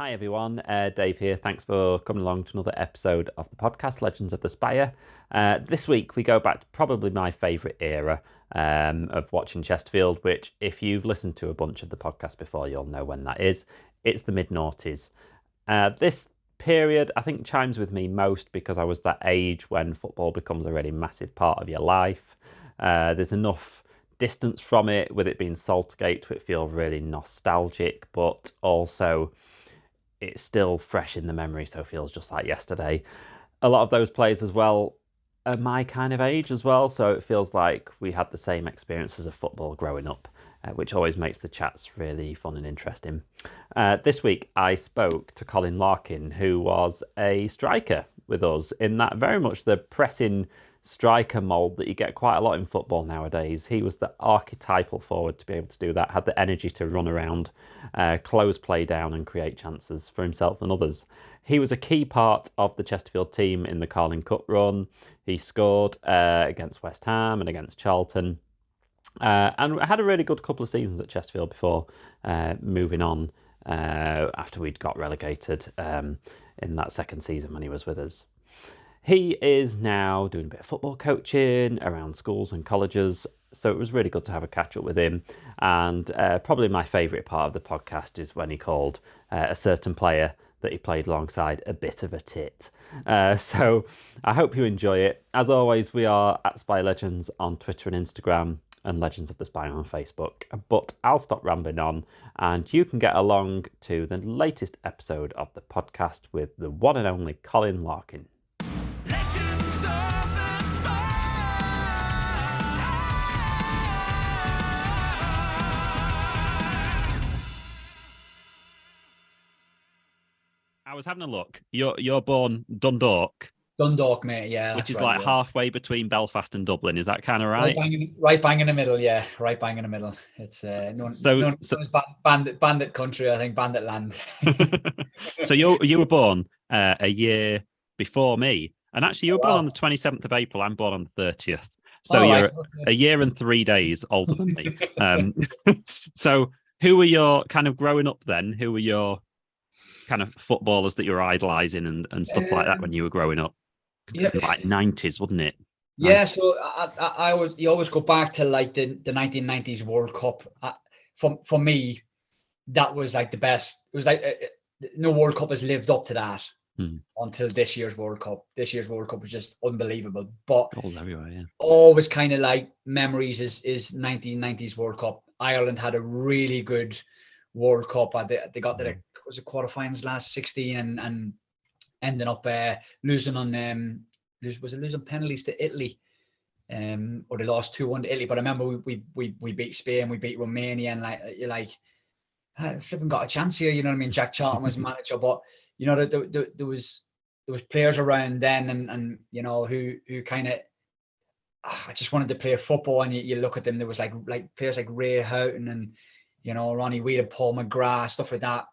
Hi everyone, Dave here. Thanks for coming along to another episode of the podcast Legends of the Spire. This week we go back to probably my favourite era of watching Chesterfield, which if you've listened to a bunch of the podcasts before, you'll know when that is. It's the mid-noughties. This period I think chimes with me most because I was that age when football becomes a really massive part of your life. There's enough distance from it, with it being Saltgate, to it feel really nostalgic, but also it's still fresh in the memory, so it feels just like yesterday. A lot of those players as well are my kind of age as well, so it feels like we had the same experiences of football growing up, which always makes the chats really fun and interesting. This week I spoke to Colin Larkin, who was a striker with us in that very much the pressing striker mould that you get quite a lot in football nowadays. He was the archetypal forward to be able to do that, had the energy to run around, close play down and create chances for himself and others. He was a key part of the Chesterfield team in the Carling Cup run. He scored against West Ham and against Charlton, and had a really good couple of seasons at Chesterfield before moving on after we'd got relegated in that second season when he was with us. He is now doing a bit of football coaching around schools and colleges, so it was really good to have a catch up with him. And probably my favourite part of the podcast is when he called a certain player that he played alongside a bit of a tit. So I hope you enjoy it. As always, we are at Spy Legends on Twitter and Instagram, and Legends of the Spy on Facebook. But I'll stop rambling on, and you can get along to the latest episode of the podcast with the one and only Colin Larkin. I was having a look. You're born Dundalk. Dundalk, mate. Yeah, which is right, like halfway between Belfast and Dublin. Is that kind of right? Right bang in the middle. Yeah, right bang in the middle. It's bandit country. I think bandit land. So you were born a year before me, and actually you were born on the 27th of April. I'm born on the 30th. So you're a year and 3 days older than me. So who were your kind of growing up then? Who were your kind of footballers that you were idolising and stuff like that when you were growing up? Yeah, like 90s, wouldn't it? 90s. Yeah, so you always go back to like the 1990s World Cup. For me, that was like the best. It was like no World Cup has lived up to that until this year's World Cup. This year's World Cup was just unbelievable. But goals everywhere, yeah. Always kind of like memories is 1990s World Cup. Ireland had a really good World Cup. They got to the quarterfinals last 16 and ending up losing on losing penalties to Italy, or they lost 2-1 to Italy. But I remember we beat Spain, we beat Romania, and you're like, flipping got a chance here. You know what I mean? Jack Charlton was manager, but you know there was players around then, and you know who kind of I just wanted to play football, and you look at them. There was like players like Ray Houghton and you know Ronnie Whelan, Paul McGrath, stuff like that.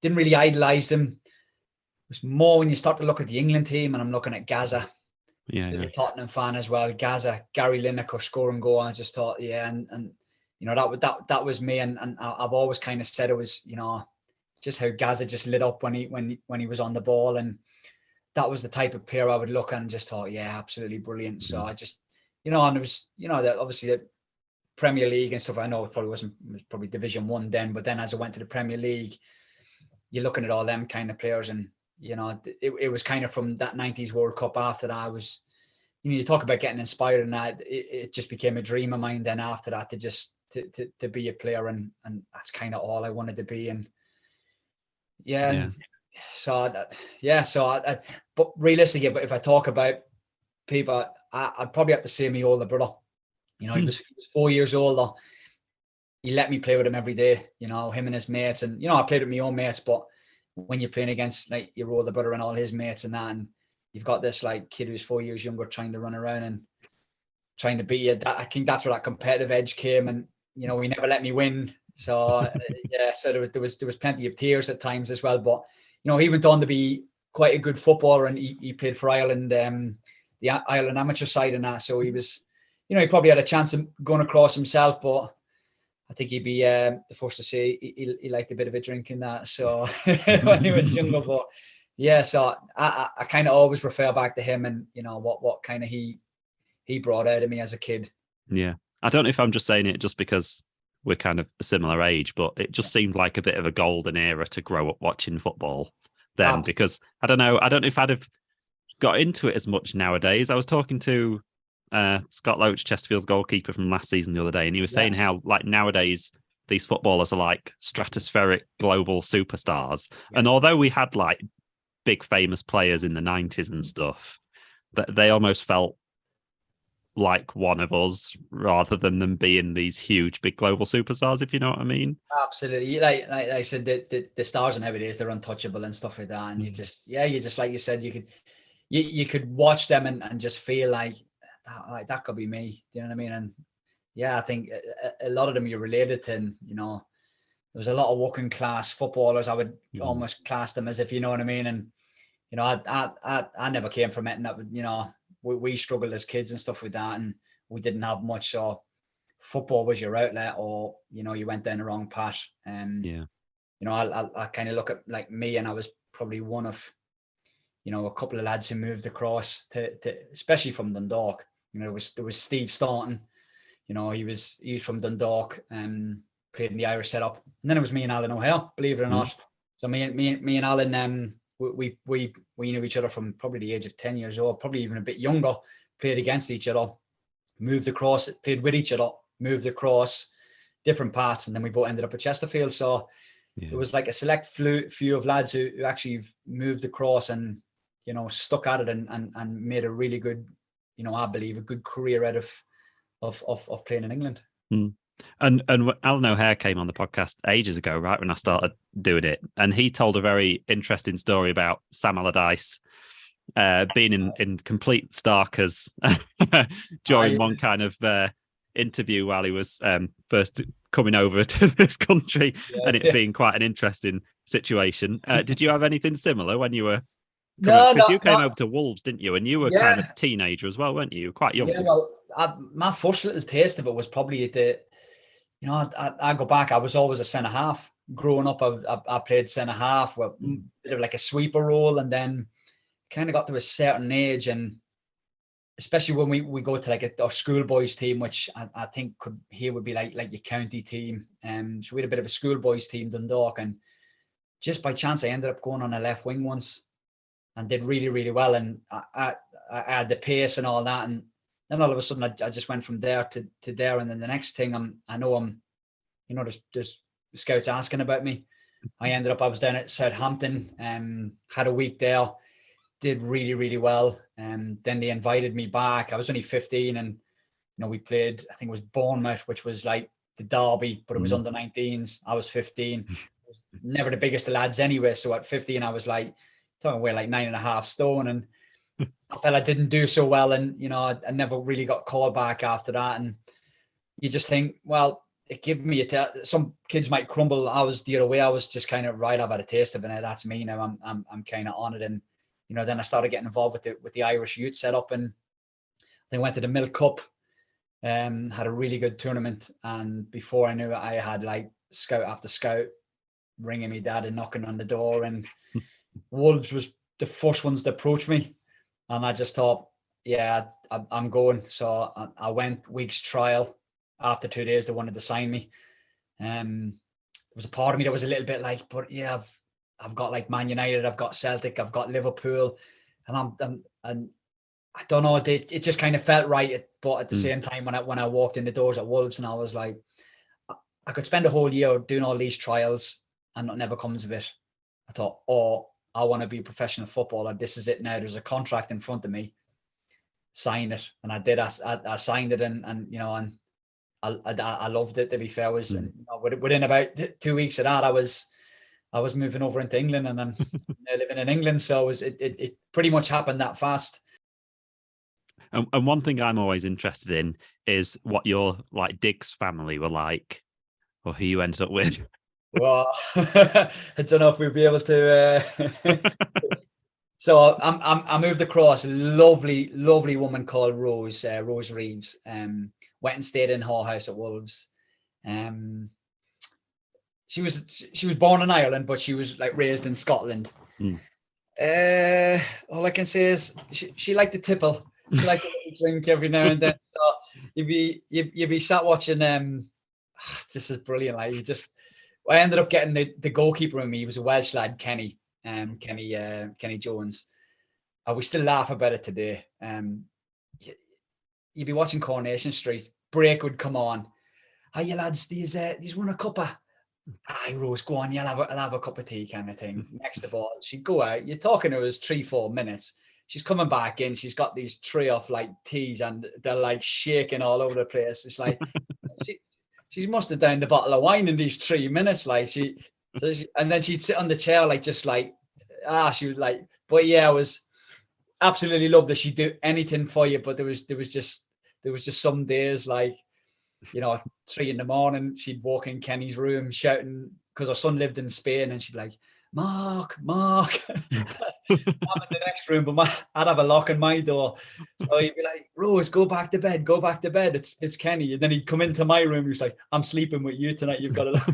Didn't really idolise them. It's more when you start to look at the England team, and I'm looking at Gaza, the Tottenham fan as well. Gaza, Gary Lineker score and go. I just thought, yeah, and you know that was me, and I've always kind of said it was, you know, just how Gaza just lit up when he was on the ball, and that was the type of player I would look at and just thought, yeah, absolutely brilliant. So I just, you know, and it was, you know, that obviously the Premier League and stuff. I know it was probably Division 1 then, but then as I went to the Premier League, you're looking at all them kind of players, and you know, it was kind of from that 90s World Cup after that, I was, you know, you talk about getting inspired, and that it just became a dream of mine then after that to just to be a player, and that's kind of all I wanted to be. And but realistically, if I talk about people, I'd probably have to say my older brother. You know, he was 4 years older. He let me play with him every day, you know, him and his mates. And, you know, I played with my own mates, but when you're playing against like your older brother and all his mates and that, and you've got this like kid who's 4 years younger trying to run around and trying to beat you, I think that's where that competitive edge came. And, you know, he never let me win. So, so there was plenty of tears at times as well. But, you know, he went on to be quite a good footballer, and he played for Ireland, the Ireland amateur side and that. So he was, you know, he probably had a chance of going across himself, but I think he'd be the first to say he liked a bit of a drink in that. So when he was younger, but yeah, so I kind of always refer back to him and what kind of he brought out of me as a kid. Yeah, I don't know if I'm just saying it just because we're kind of a similar age, but it just seemed like a bit of a golden era to grow up watching football then. Because I don't know if I'd have got into it as much nowadays. I was talking to Scott Loach, Chesterfield's goalkeeper from last season, the other day, and he was saying how like nowadays these footballers are like stratospheric global superstars. And although we had like big famous players in the 90s and stuff, that they almost felt like one of us rather than them being these huge big global superstars, if you know what I mean. Absolutely. Like I said, the stars nowadays, they're untouchable and stuff like that. And you just like you said, you could watch them and just feel like that could be me. You know what I mean? And yeah, I think a lot of them you're related to, and there was a lot of working class footballers. I would almost class them as, if you know what I mean. And I never came from it, and that would we struggled as kids and stuff with that, and we didn't have much. So football was your outlet, or you went down the wrong path. I kind of look at like me, and I was probably one of a couple of lads who moved across to especially from Dundalk. There was Steve Staunton. He was from Dundalk and played in the Irish setup, and then it was me and Alan O'Hare, believe it or not. So me and Alan, we knew each other from probably the age of 10 years old, probably even a bit younger. Played against each other, moved across, played with each other, moved across different paths, and then we both ended up at Chesterfield. So it was like a select few of lads who actually moved across and stuck at it and made a really good, I believe, a good career out of playing in England. And Alan O'Hare came on the podcast ages ago, right, when I started doing it, and he told a very interesting story about Sam Allardyce being in complete starkers during one kind of interview while he was first coming over to this country, and it being quite an interesting situation. Did you have anything similar when you were? Because you came over to Wolves, didn't you? And you were kind of teenager as well, weren't you? You were quite young. Yeah, well, my first little taste of it was probably at the. I go back. I was always a centre half. Growing up, I played centre half with a bit of like a sweeper role, and then kind of got to a certain age, and especially when we go to like our schoolboys team, which I think would be like your county team. So we had a bit of a schoolboys team, Dundalk, and just by chance I ended up going on a left wing once, and did really, really well, and I had the pace and all that, and then all of a sudden I just went from there to there, and then the next thing there's scouts asking about me. I was down at Southampton, had a week there, did really, really well, and then they invited me back. I was only 15, and we played, I think it was Bournemouth, which was like the derby, but it was under 19s. I was 15, never the biggest of lads anyway. So at 15, I was like, talking weigh like 9.5 stone, and I felt I didn't do so well, and I never really got called back after that. And you just think, well, it gave me some kids might crumble. I was the other way. I was just kind of right. I've had a taste of it. That's me now. I'm kind of on it, and then I started getting involved with the Irish youth setup, and they went to the Milk Cup. Had a really good tournament, and before I knew it, I had like scout after scout ringing me dad and knocking on the door, and Wolves was the first ones to approach me, and I just thought, yeah, I'm going. So I went week's trial. After 2 days, they wanted to sign me. There was a part of me that was a little bit like, but yeah, I've got like Man United, I've got Celtic, I've got Liverpool, and I don't know, it just kind of felt right. But at the same time, when I walked in the doors at Wolves, and I was like, I could spend a whole year doing all these trials and it never comes of it. I thought, I want to be a professional footballer. This is it now. There's a contract in front of me. Sign it, and I did. I signed it, and I loved it. To be fair, within about 2 weeks of that, I was moving over into England, and I'm now living in England. So it pretty much happened that fast. And one thing I'm always interested in is what your like Diggs family were like, or who you ended up with. Well, I don't know if we'll be able to. So I moved across. A lovely woman called Rose Reeves. Went and stayed in her house at Wolves. She was born in Ireland, but she was like raised in Scotland. Mm. All I can say is she liked to tipple. She liked to drink every now and then. So you'd be sat watching. This is brilliant. Like I ended up getting the goalkeeper with me. He was a Welsh lad, Kenny Jones. We still laugh about it today. You'd be watching Coronation Street. Break would come on. Hi, you lads. These won a cuppa. Aye, Rose, go on. I'll have a cup of tea, kind of thing. Next the ball, she'd go out. You're talking to us 3-4 minutes. She's coming back in. She's got these tray of like teas, and they're like shaking all over the place. It's like she must have downed a bottle of wine in these 3 minutes. Like and then she'd sit on the chair like just like she was like. But yeah, it was absolutely loved that she'd do anything for you. But there was just some days like, 3 a.m, she'd walk in Kenny's room shouting, because her son lived in Spain, and she'd be like, Mark. I'm in the next room, but I'd have a lock on my door. So he'd be like, Rose, go back to bed. It's Kenny. And then he'd come into my room. He was like, I'm sleeping with you tonight. You've got to look.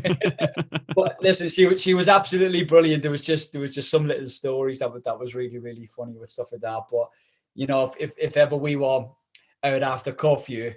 But listen, she was absolutely brilliant. There was just some little stories that was really, really funny with stuff like that. But, if ever we were out after curfew,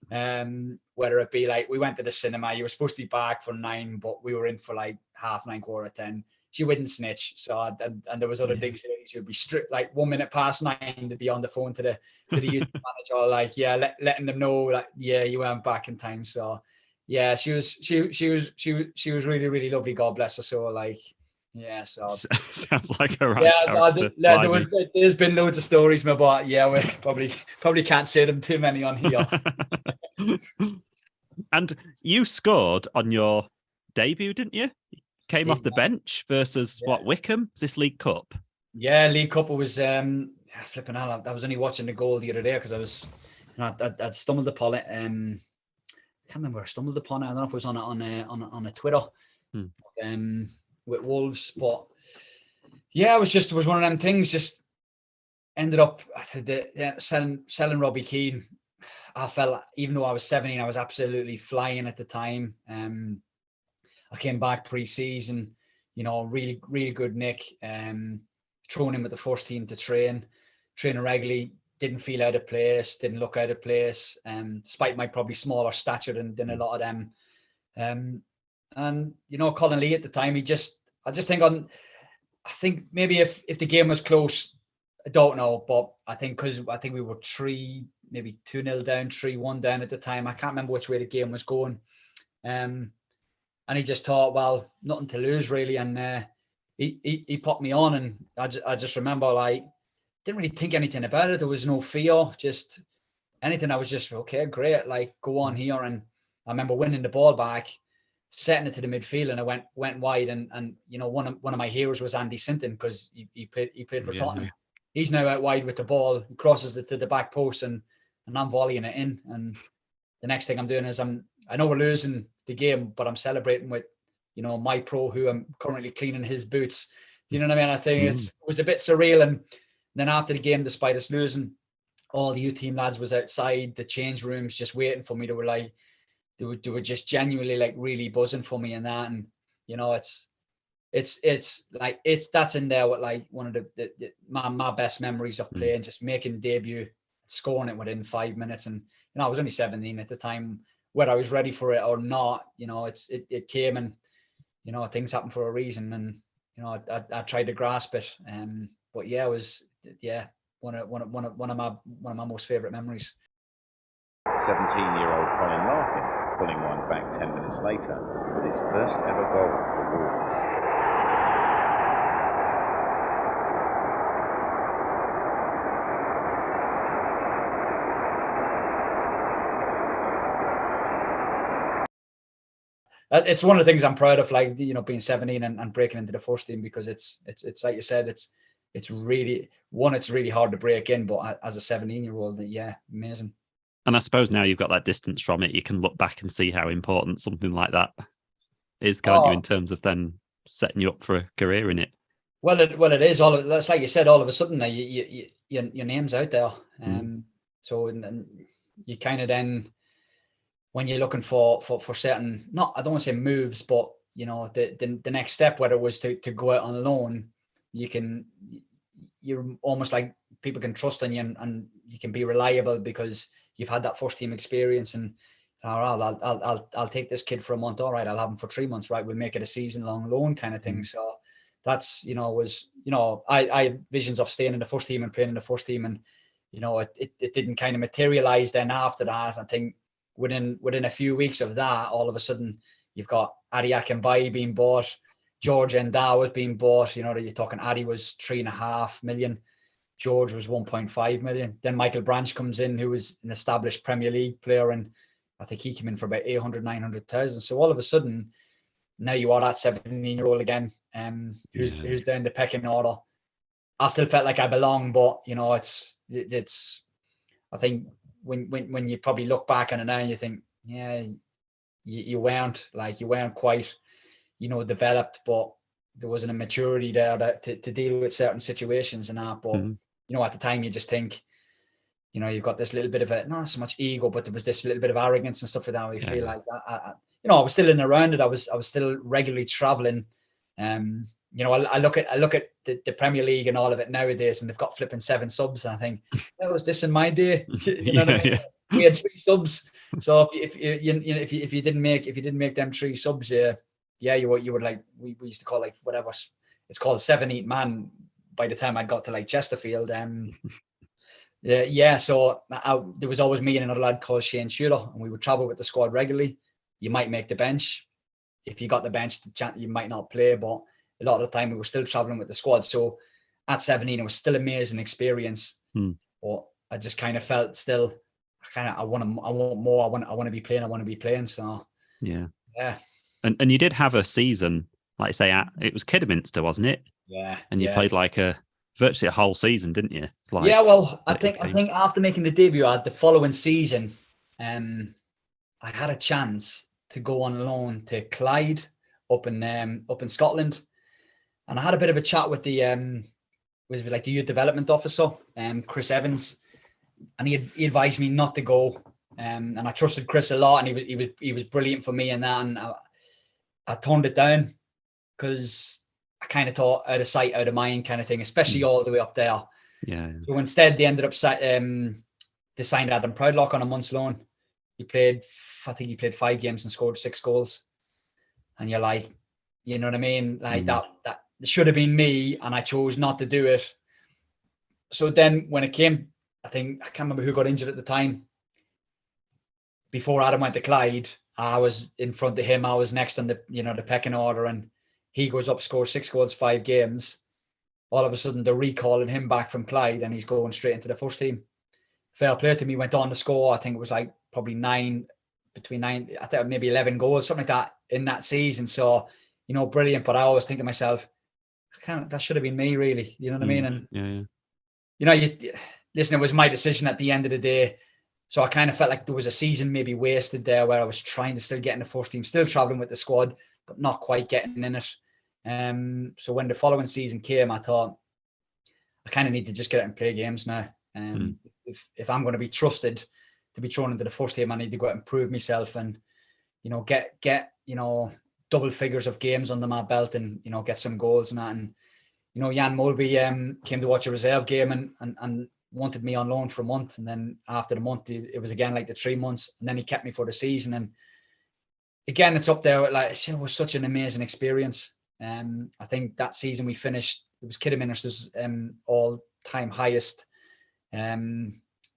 whether it be like we went to the cinema, you were supposed to be back for 9, but we were in for like 9:30, 10:15. She wouldn't snitch. So and there was other things she would be strict, like 1 minute past 9 to be on the phone to the youth manager, like letting them know like you weren't back in time. So yeah, she was really, really lovely. God bless her. So like so sounds like a right character. There's been loads of stories, but we probably can't say them too many on here. And you scored on your debut, didn't you? Came off the bench versus Wickham? Is this League Cup? Yeah, League Cup. It was flipping out. I was only watching the goal the other day because I was, I'd stumbled upon it. I can't remember where I stumbled upon it. I don't know if it was on a Twitter with Wolves, but yeah, it was one of them things. Just ended up selling Robbie Keane. I felt, even though I was 17, I was absolutely flying at the time. I came back pre-season, really, really good nick. Thrown in with the first team to training regularly. Didn't feel out of place, didn't look out of place, despite my probably smaller stature than a lot of them. And Colin Lee at the time, I think maybe if the game was close, I don't know, but I think we were 2-0 down, 3-1 down at the time. I can't remember which way the game was going. And he just thought, well, nothing to lose really, and he popped me on, and I just remember like didn't really think anything about it. There was no fear, just anything. I was just okay, great, like go on here. And I remember winning the ball back, setting it to the midfield, and I went wide. And one of my heroes was Andy Sinton, because he played for Tottenham. Yeah. He's now out wide with the ball, crosses it to the back post, and I'm volleying it in. And the next thing I'm doing is I know we're losing the game, but I'm celebrating with, my pro, who I'm currently cleaning his boots. Do you know what I mean? I think it was a bit surreal. And then after the game, despite us losing, all the youth team lads was outside the change rooms just waiting for me. They were just genuinely like really buzzing for me and that. And it's like that's in there with like one of my best memories of playing, just making debut, scoring it within 5 minutes. And I was only 17 at the time. Whether I was ready for it or not, it came, and things happen for a reason, and I tried to grasp it. But yeah, it was one of my most favorite memories. 17-year-old Colin Larkin pulling one back 10 minutes later with his first ever goal for Wolves. It's one of the things I'm proud of, like, being 17 and breaking into the first team, because it's like you said, it's really hard to break in, but as a 17-year-old, amazing. And I suppose now you've got that distance from it, you can look back and see how important something like that is, can't you, in terms of then setting you up for a career in it. Well, it is. That's like you said, all of a sudden, your name's out there. So and you kind of then, when you're looking for certain, not, I don't want to say moves, but you know, the next step, whether it was to go out on loan, you're almost like people can trust in you, and you can be reliable because you've had that first team experience. And all right, I'll take this kid for a month. All right, I'll have him for 3 months. Right, we'll make it a season-long loan kind of thing. So that's, you know, I had visions of staying in the first team and playing in the first team, and you know, it didn't kind of materialize. Then after that, I think within a few weeks of that, all of a sudden you've got Adi Akinbaye being bought, George Endow was being bought. You know, you're talking Adi was 3.5 million, George was 1.5 million. Then Michael Branch comes in, who was an established Premier League player, and I think he came in for about 800, 900,000. So all of a sudden, now you are that 17-year-old again, who's down the pecking order. I still felt like I belong, but you know, it's. I think when you probably look back on it now, and you think, yeah, you weren't quite, you know, developed, but there wasn't a maturity there to deal with certain situations and that. But you know, at the time, you just think, you know, you've got this little bit of not so much ego, but there was this little bit of arrogance and stuff like that. Where you feel like, you know, I was still in and around it. I was still regularly traveling. You know, I look at the Premier League and all of it nowadays, and they've got flipping 7 subs, and I think, that was this in my day. You know what I mean? We had 3 subs. So if you didn't make them 3 subs, you were like, we used to call, like, whatever it's called, 7-8 man by the time I got to like Chesterfield. So there was always me and another lad called Shane Shooter, and we would travel with the squad regularly. You might make the bench. If you got the bench, you might not play, but a lot of the time we were still traveling with the squad. So at 17, it was still an amazing experience. But I just kind of felt still, I want more. I want to be playing. So yeah. And you did have a season, like I say, it was Kidderminster, wasn't it? Yeah. And you played like virtually a whole season, didn't you? It's like, well, I think after making the debut, I had the following season, I had a chance to go on loan to Clyde up in Scotland, and I had a bit of a chat with the youth development officer, Chris Evans, and he advised me not to go, and I trusted Chris a lot, and he was brilliant for me in that, and I toned it down because I kind of thought out of sight, out of mind kind of thing, especially all the way up there. Yeah. So instead, they ended up they signed Adam Proudlock on a month's loan. He played 5 games and scored 6 goals. And you're like, you know what I mean? Like that should have been me, and I chose not to do it. So then when it came, I can't remember who got injured at the time. Before Adam went to Clyde, I was in front of him. I was next on the pecking order, and he goes up, scores 6 goals, 5 games. All of a sudden, they're recalling him back from Clyde, and he's going straight into the first team. Fair play to him. He went on to score, I think it was like probably 9, I think maybe 11 goals, something like that in that season. So, you know, brilliant. But I always think to myself, that should have been me, really. You know what I mean? And you know, listen, it was my decision at the end of the day. So I kind of felt like there was a season maybe wasted there, where I was trying to still get in the first team, still traveling with the squad, but not quite getting in it. So when the following season came, I thought, I kind of need to just get out and play games now. If I'm going to be trusted to be thrown into the first team, I need to go out and prove myself, and you know, get you know, double figures of games under my belt, and you know, get some goals and that. And you know, Jan Mulby came to watch a reserve game and wanted me on loan for a month, and then after the month, it was again like the 3 months, and then he kept me for the season. And again, it's up there. Like, it was such an amazing experience. I think that season we finished, it was Kidderminster's all-time highest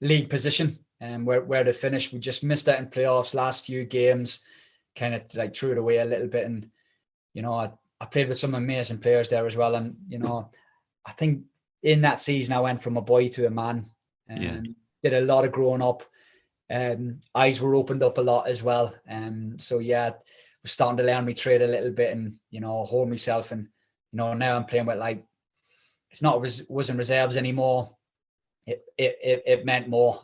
league position, where they finished. We just missed out in playoffs, last few games, kind of like threw it away a little bit. And you know, I played with some amazing players there as well. And you know, I think in that season I went from a boy to a man, and did a lot of growing up. Eyes were opened up a lot as well. So yeah, I was starting to learn my trade a little bit, and you know, hold myself. And you know, now I'm playing with, like, wasn't reserves anymore. It meant more.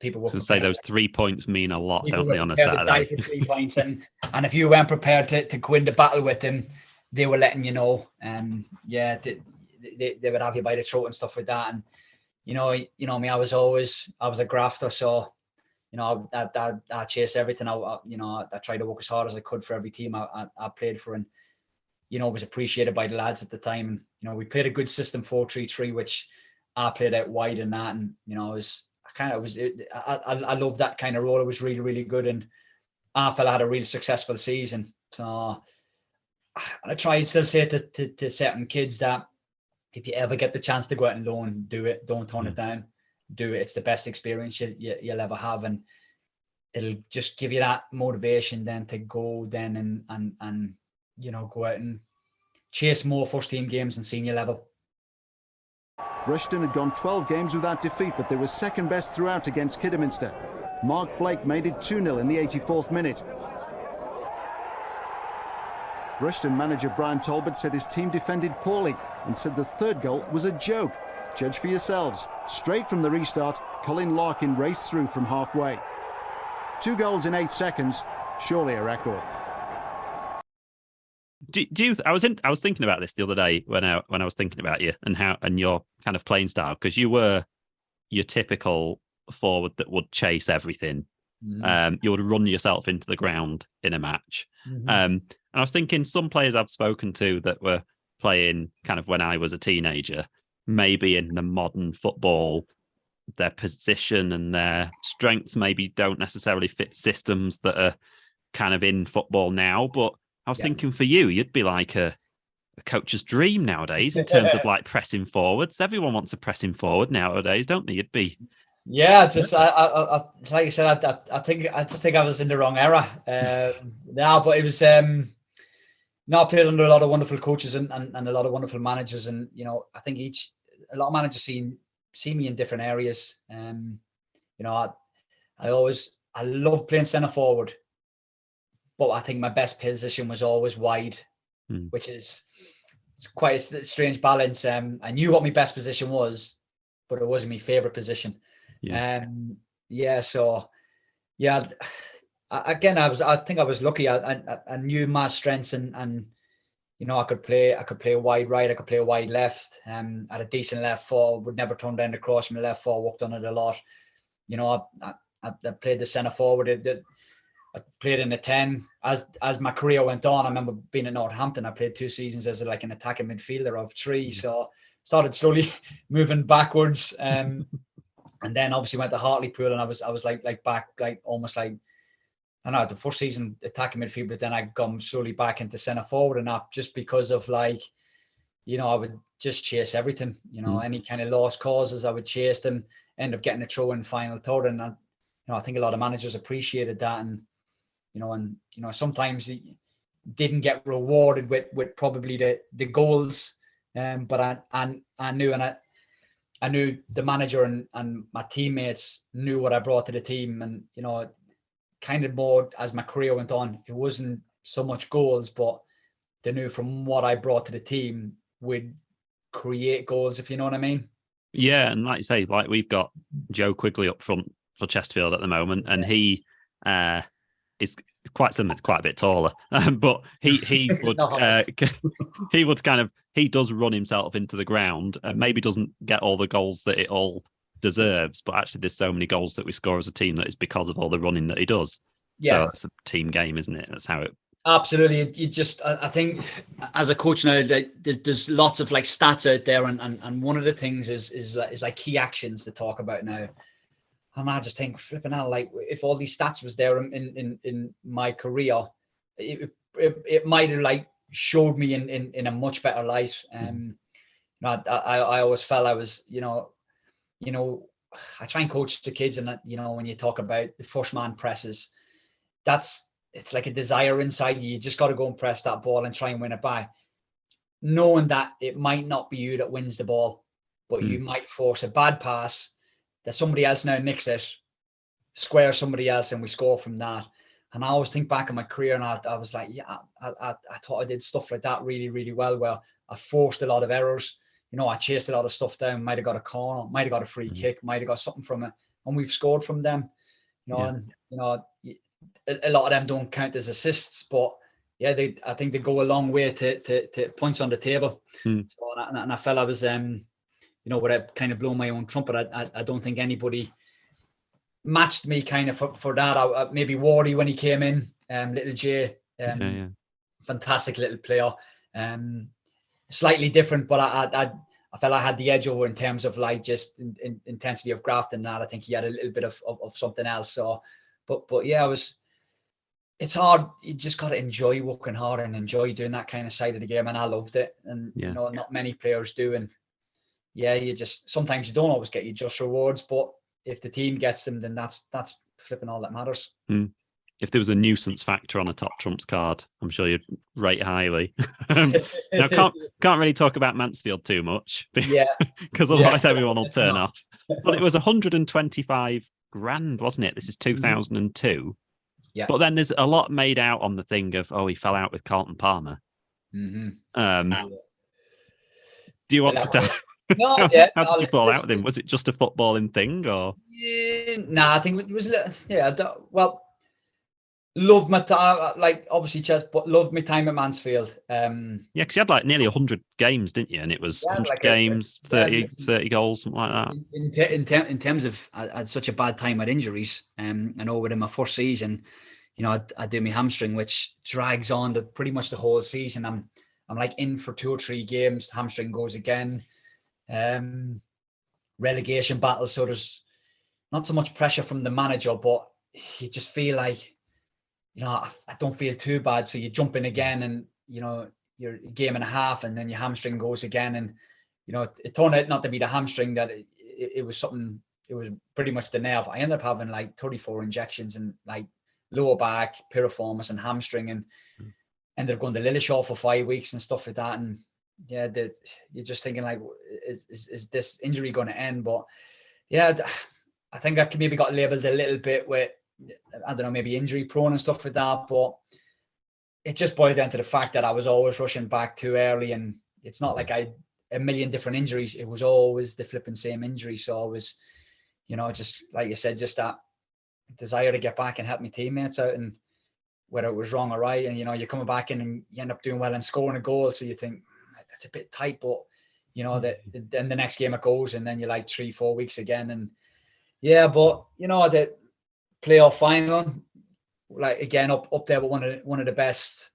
People were. So say those 3 points mean a lot, don't they, on a Saturday? 3 points, and if you weren't prepared to go into battle with them, they were letting you know. They would have you by the throat and stuff like that. And you know me, I was a grafter, so I chase everything. I tried to work as hard as I could for every team I played for, and it was appreciated by the lads at the time. And we played a good system 4-3-3, which I played out wide in that, and I loved that kind of role. It was really, really good, and I felt I had a really successful season. So I try and still say to certain kids that if you ever get the chance to go out and loan, do it. Don't turn it down. Do it. It's the best experience you'll ever have, and it'll just give you that motivation then to go then and go out and chase more first team games and senior level. Rushden had gone 12 games without defeat, but they were second best throughout against Kidderminster. Mark Blake made it 2-0 in the 84th minute. Rushden manager Brian Talbot said his team defended poorly and said the third goal was a joke. Judge for yourselves. Straight from the restart, Colin Larkin raced through from halfway. 2 goals in 8 seconds, surely a record. I was thinking about this the other day when I was thinking about you and your kind of playing style, because you were your typical forward that would chase everything. Mm-hmm. You would run yourself into the ground in a match. Mm-hmm. And I was thinking some players I've spoken to that were playing kind of when I was a teenager, maybe in the modern football, their position and their strengths maybe don't necessarily fit systems that are kind of in football now. But I was thinking for you, you'd be like a coach's dream nowadays in terms of like pressing forwards. Everyone wants to pressing forward nowadays, don't they? You'd be. Yeah, just I like you said, I just think I was in the wrong era. But it was I played under a lot of wonderful coaches and a lot of wonderful managers, and I think a lot of managers see me in different areas. I love playing centre forward, but I think my best position was always wide, which is quite a strange balance. I knew what my best position was, but it wasn't my favourite position. I think I was lucky. I knew my strengths and I could play wide right, I could play wide left. Had a decent left foot, would never turn down the cross from the left foot, worked on it a lot. I played the centre forward. I played in the 10 as my career went on. I remember being at Northampton. I played 2 seasons as like an attacking midfielder of 3. So started slowly moving backwards. And then obviously went to Hartlepool, and I was like back, like almost like, I know the first season attacking midfield, but then I gone slowly back into centre forward, and that just because of like, I would just chase everything, any kind of lost causes, I would chase them, end up getting a throw in final third. And I think a lot of managers appreciated that. And, sometimes he didn't get rewarded with probably the goals. But I knew, and I knew the manager and my teammates knew what I brought to the team. And, kind of more as my career went on, it wasn't so much goals, but they knew from what I brought to the team would create goals, if you know what I mean. Yeah, and like you say, like we've got Joe Quigley up front for Chesterfield at the moment, and he is quite similar, quite a bit taller, but he would he does run himself into the ground, and maybe doesn't get all the goals that it all deserves, but actually there's so many goals that we score as a team that is because of all the running that he does. So it's a team game, isn't it? That's how it. Absolutely. You just, I think as a coach now, there's lots of like stats out there, and one of the things is like key actions to talk about now. And I just think, flipping out, like if all these stats was there in my career, it might have like showed me in a much better light. I always felt I was, I try and coach the kids, and when you talk about the first man presses, it's like a desire inside you. You just got to go and press that ball and try and win it back, knowing that it might not be you that wins the ball, but you might force a bad pass that somebody else now nicks it, square somebody else, and we score from that. And I always think back in my career, and I was like, I thought I did stuff like that really, really well, where I forced a lot of errors. I chased a lot of stuff down, might have got a corner, might have got a free kick, might have got something from it, and we've scored from them. And a lot of them don't count as assists, but I think they go a long way to points on the table. So, and I felt I was, without kind of blowing my own trumpet, I don't think anybody matched me kind of for that. Maybe Wardy when he came in, little Jay, fantastic little player. Slightly different, but I felt I had the edge over in terms of like just in intensity of graft and that. I think he had a little bit of something else. So, but yeah, it's hard. You just got to enjoy working hard and enjoy doing that kind of side of the game. And I loved it. And, not many players do. And you just, sometimes you don't always get your just rewards, but if the team gets them, then that's flipping all that matters. If there was a nuisance factor on a top trumps card, I'm sure you'd rate highly. Now, can't really talk about Mansfield too much, because otherwise everyone will turn off. But it was 125 grand, wasn't it? This is 2002. Yeah. But then there's a lot made out on the thing of, he fell out with Carlton Palmer. Do you want to tell? How did you fall out with him? Was it just a footballing thing, or? I think it was. Well, loved my obviously but loved my time at Mansfield. Because you had like nearly 100 games, didn't you? And it was 100 games, 30 goals, something like that. In terms of, I had such a bad time with injuries. I know within my first season, I do my hamstring, which drags on to pretty much the whole season. I'm like in for 2 or 3 games, hamstring goes again. Relegation battle, so there's not so much pressure from the manager, but you just feel like, I don't feel too bad. So you jump in again and, you're a game and a half and then your hamstring goes again. And, it turned out not to be the hamstring, that it was something, it was pretty much the nerve. I ended up having like 34 injections and like lower back, piriformis and hamstring, and ended up going to Lillishore for 5 weeks and stuff like that. And you're just thinking like, is this injury going to end? But I think I maybe got labelled a little bit with, I don't know, maybe injury prone and stuff like that, but it just boiled down to the fact that I was always rushing back too early, and it's not like I had a million different injuries. It was always the flipping same injury. So I was, just like you said, just that desire to get back and help my teammates out, and whether it was wrong or right. And, you're coming back in and you end up doing well and scoring a goal. So you think it's a bit tight, but then the next game it goes, and then you're like 3-4 weeks again. And but the playoff final, like again up there with one of the best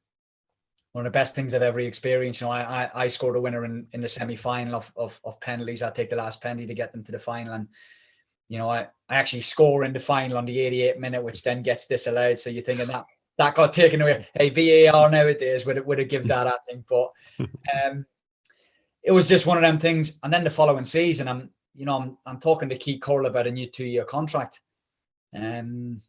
things I've ever experienced. I scored a winner in the semi-final of penalties. I take the last penalty to get them to the final, and I actually score in the final on the 88th minute, which then gets disallowed. So you're thinking that got taken away. Hey, VAR nowadays would have given that, I think, but it was just one of them things. And then the following season, I'm talking to Keith Curl about a new 2-year contract. We're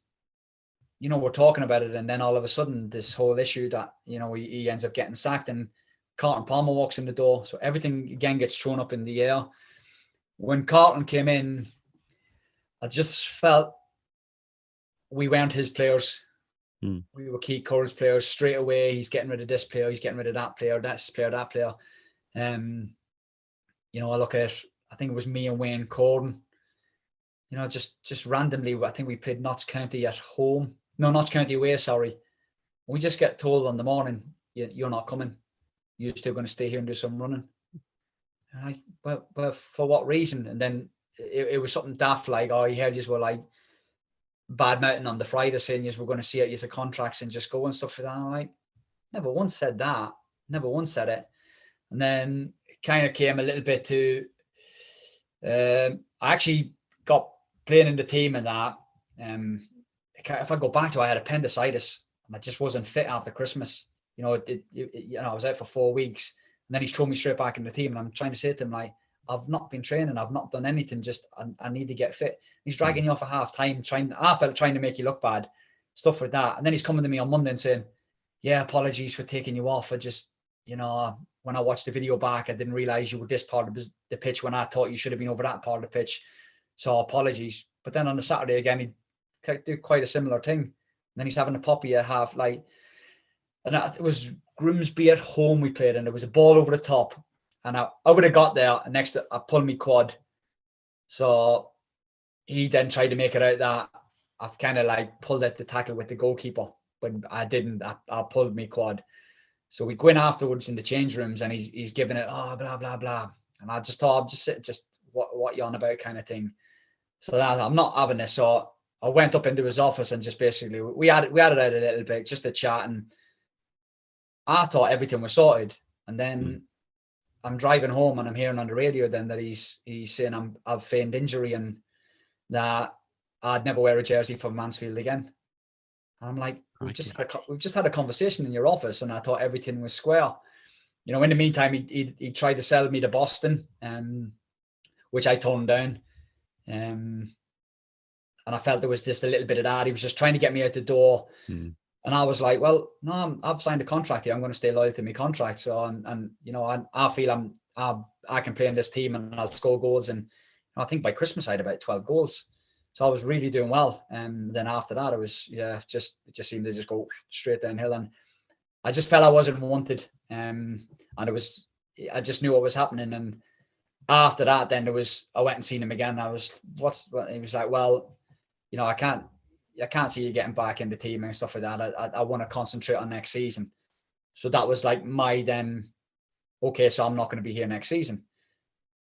talking about it, and then all of a sudden this whole issue that, he ends up getting sacked, and Carlton Palmer walks in the door. So everything again gets thrown up in the air. When Carlton came in, I just felt we weren't his players. We were Keith Curl's players straight away. He's getting rid of this player. He's getting rid of that player, that player. I look at, I think it was me and Wayne Corden, just randomly, I think we played Notts County at home. No, Notts County away, sorry. We just get told on the morning, you're not coming. You're still going to stay here and do some running. But for what reason? And then it was something daft, like, you heard you were like bad mouthing on the Friday saying you were going to see out your contracts and just go and stuff like that. I'm like, never once said that. Never once said it. And then it kind of came a little bit to, I actually got playing in the team and that. If I go back to, I had appendicitis and I just wasn't fit after Christmas. I was out for 4 weeks, and then he's thrown me straight back in the team. And I'm trying to say to him, like, I've not been training, I've not done anything. Just I need to get fit. He's dragging you off at half time, trying to make you look bad, stuff like that. And then he's coming to me on Monday and saying, "Yeah, apologies for taking you off. I just, when I watched the video back, I didn't realize you were this part of the pitch when I thought you should have been over that part of the pitch. So apologies." But then on the Saturday again, he did quite a similar thing. And then he's having a poppy at half, like, and it was Grimsby at home we played, and there was a ball over the top. And I would have got there, and next I pulled me quad. So he then tried to make it out that I've kind of like pulled at the tackle with the goalkeeper, but I didn't. I pulled me quad. So we go in afterwards in the change rooms, and he's giving it, blah, blah, blah. And I just thought, I'm just what you on about kind of thing. So that I'm not having this. So I went up into his office and just basically we had it out a little bit, just a chat, and I thought everything was sorted. And then I'm driving home and I'm hearing on the radio then that he's saying I've feigned injury and that I'd never wear a jersey for Mansfield again. And I'm like, we've just had a conversation in your office, and I thought everything was square. You know, in the meantime, he tried to sell me to Boston, which I toned down. And I felt there was just a little bit of that. He was just trying to get me out the door. And I was like, well, no, I've signed a contract here. I'm going to stay loyal to my contract. So, and you know, I feel I can play in this team and I'll score goals. And I think by Christmas I had about 12 goals. So I was really doing well. And then after that, it just seemed to just go straight downhill. And I just felt I wasn't wanted. And I just knew what was happening. And after that, then I went and seen him again. He was like, well, you know, I can't see you getting back in the team and stuff like that. I want to concentrate on next season. So that was like my then, okay, so I'm not going to be here next season.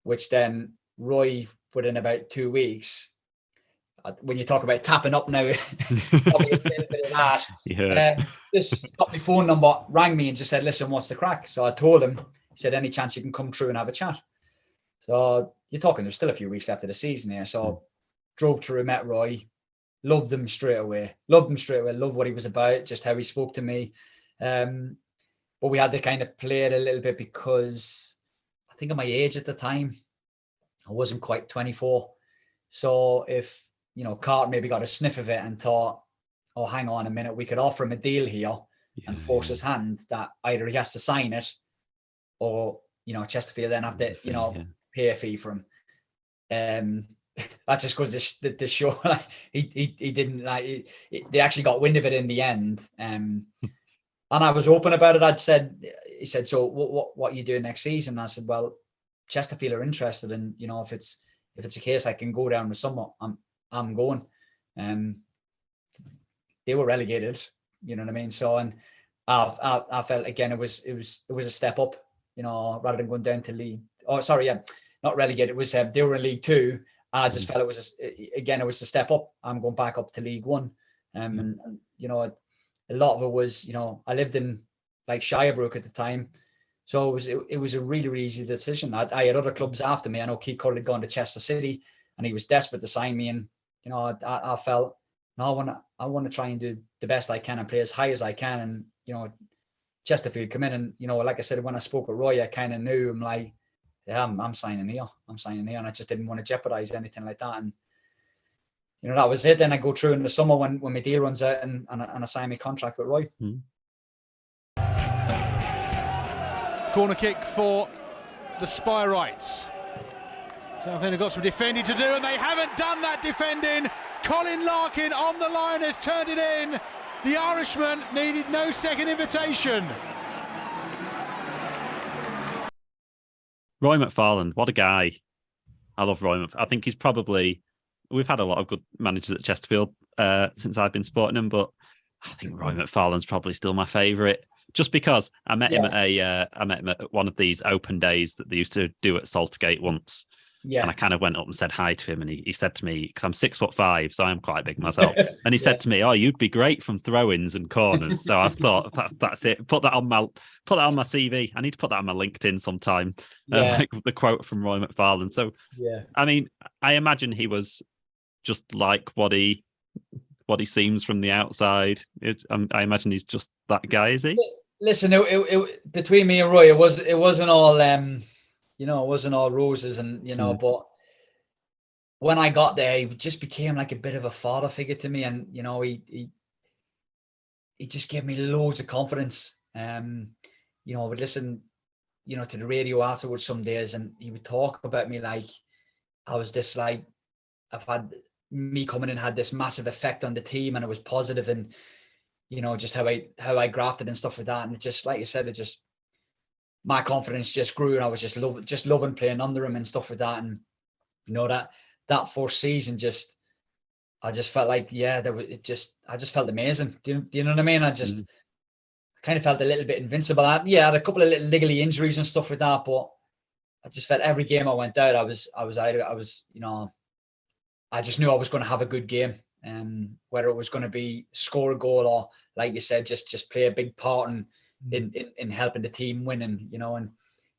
Which then Roy, within about 2 weeks, when you talk about tapping up now, probably a bit of that. Just got my phone number, rang me and just said, listen, what's the crack? So I told him, he said, any chance you can come through and have a chat? So you're talking, there's still a few weeks left of the season here. So drove through, met Roy, loved him straight away, loved what he was about, just how he spoke to me. But we had to kind of play it a little bit because I think of my age at the time, I wasn't quite 24. So if, you know, Carter maybe got a sniff of it and thought, oh, hang on a minute, we could offer him a deal here and force his hand that either he has to sign it or, you know, Chesterfield then have to, you know, pay a fee for him. That's just because the show, like, he didn't like, they actually got wind of it in the end. And I was open about it. He said, so what are you doing next season? And I said, well, Chesterfield are interested in, you know, if it's a case I can go down with someone, I'm going. They were relegated, you know what I mean? So, and I felt again, it was a step up, you know, rather than going down to league. Oh, sorry. Yeah. Not relegated. It was, they were in League Two. I just felt it was, it was a step up. I'm going back up to League One. And, you know, a lot of it was, you know, I lived in like Shirebrook at the time. So it was a really, really easy decision. I had other clubs after me. I know Keith Cole had gone to Chester City and he was desperate to sign me. And, you know, I felt, no, I want to try and do the best I can and play as high as I can. And, you know, Chesterfield come in and, you know, like I said, when I spoke with Roy, I kind of knew, I'm like, yeah, I'm signing here. And I just didn't want to jeopardize anything like that. And, you know, that was it. Then I go through in the summer when my deal runs out and I sign my contract with Roy. Corner kick for the Spyrites. Southend have got some defending to do, and they haven't done that defending. Colin Larkin on the line has turned it in. The Irishman needed no second invitation. Roy McFarland, what a guy. I love Roy McFarland. I think he's probably, we've had a lot of good managers at Chesterfield since I've been supporting him, but I think Roy McFarland's probably still my favourite. Just because I met him at one of these open days that they used to do at Saltergate once. Yeah. And I kind of went up and said hi to him, and he said to me, because I'm 6'5", so I'm quite big myself. And he said to me, "Oh, you'd be great from throw-ins and corners." So I thought that's it. Put that on my CV. I need to put that on my LinkedIn sometime. Like the quote from Roy McFarland. So I mean, I imagine he was just like what he seems from the outside. I imagine he's just that guy, is he? Listen, it between me and Roy, it wasn't all you know, it wasn't all roses, and you know, but when I got there, he just became like a bit of a father figure to me, and you know, he just gave me loads of confidence. You know, I would listen, you know, to the radio afterwards some days, and he would talk about me like I was this, like, I've had me coming in had this massive effect on the team, and it was positive, and you know, just how I grafted and stuff like that, and it just, like you said, it just, my confidence just grew, and I was just loving playing under him and stuff like that. And you know, that first season, I just felt like, I just felt amazing. Do you know what I mean? I kind of felt a little bit invincible. I had a couple of little niggly injuries and stuff like that, but I just felt every game I went out, I was, you know, I just knew I was going to have a good game. whether it was going to be score a goal or, like you said, just play a big part in helping the team win. And and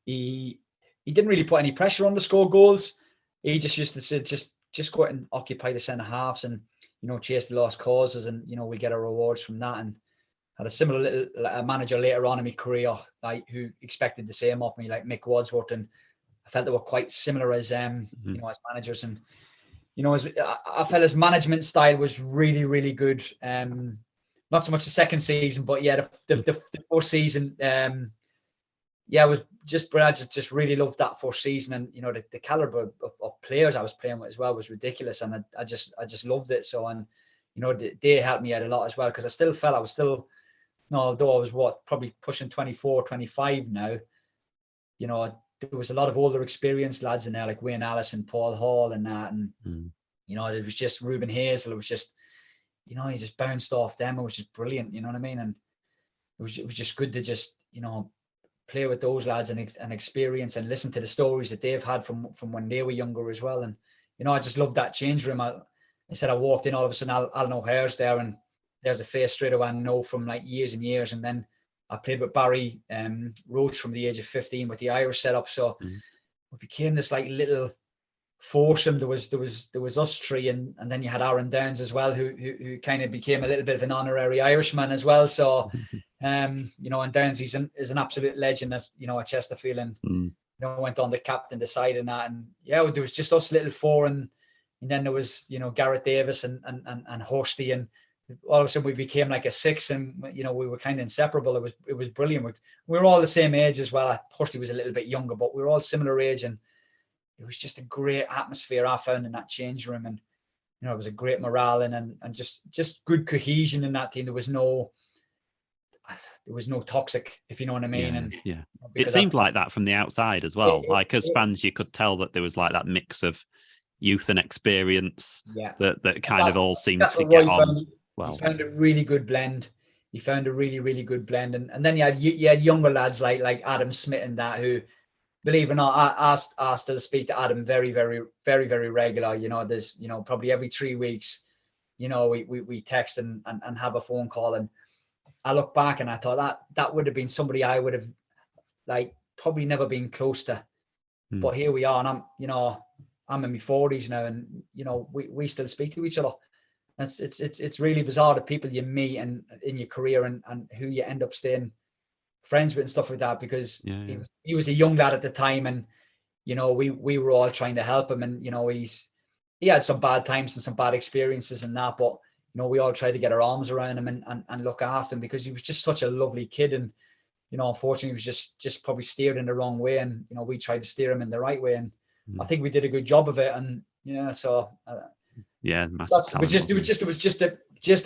he didn't really put any pressure on to score goals. He just used to say, just go out and occupy the centre halves and chase the lost causes, and we get our rewards from that. And had a similar little manager later on in my career, like, who expected the same of me, like Mick Wadsworth, and I felt they were quite similar as as managers. And I felt his management style was really, really good. Not so much the second season, but yeah, the fourth season. I was just really loved that fourth season, and the caliber of players I was playing with as well was ridiculous, and I just loved it. So, and they helped me out a lot as well, because I still felt I was still, although I was probably pushing 24, 25 now, there was a lot of older experienced lads in there, like Wayne Allison, Paul Hall, and that, and it was just Ruben Hazel. It was just, he just bounced off them. It was just brilliant. You know what I mean? And it was just good to just play with those lads and experience and listen to the stories that they've had from when they were younger as well. And I just loved that change room. I walked in, all of a sudden Alan O'Hare's there, and there's a face straight away I know from like years and years. And then I played with Barry Roach from the age of 15 with the Irish setup. So we became this like little foursome. There was us three, and then you had Aaron Downs as well, who kind of became a little bit of an honorary Irishman as well. So and Downs is an absolute legend at at Chesterfield, and went on the captain the side and that, and there was just us little four, and then there was Gareth Davis and Horsty, and all of a sudden we became like a six, and we were kind of inseparable. It was brilliant. We were all the same age as well. Horsty was a little bit younger, but we were all similar age, and it was just a great atmosphere I found in that change room. And it was a great morale and just good cohesion in that team. There was no toxic, if you know what I mean. It seemed like that from the outside as well. As fans, you could tell that there was like that mix of youth and experience that kind of all seemed to get on. He found a really good blend. He found a really, really good blend. And then you had younger lads like Adam Smith and that, who, believe it or not, I still speak to Adam very, very, very, very regular. There's, probably every 3 weeks, we text and have a phone call. And I look back and I thought that would have been somebody I would have like probably never been close to. But here we are, and I'm in my 40s now, and we still speak to each other. It's really bizarre, the people you meet and in your career and who you end up staying friends with and stuff like that, because he was a young lad at the time, and we were all trying to help him, and he had some bad times and some bad experiences and that, but we all tried to get our arms around him and look after him, because he was just such a lovely kid, and unfortunately he was just probably steered in the wrong way, and we tried to steer him in the right way, and I think we did a good job of it. And massive talent. It was just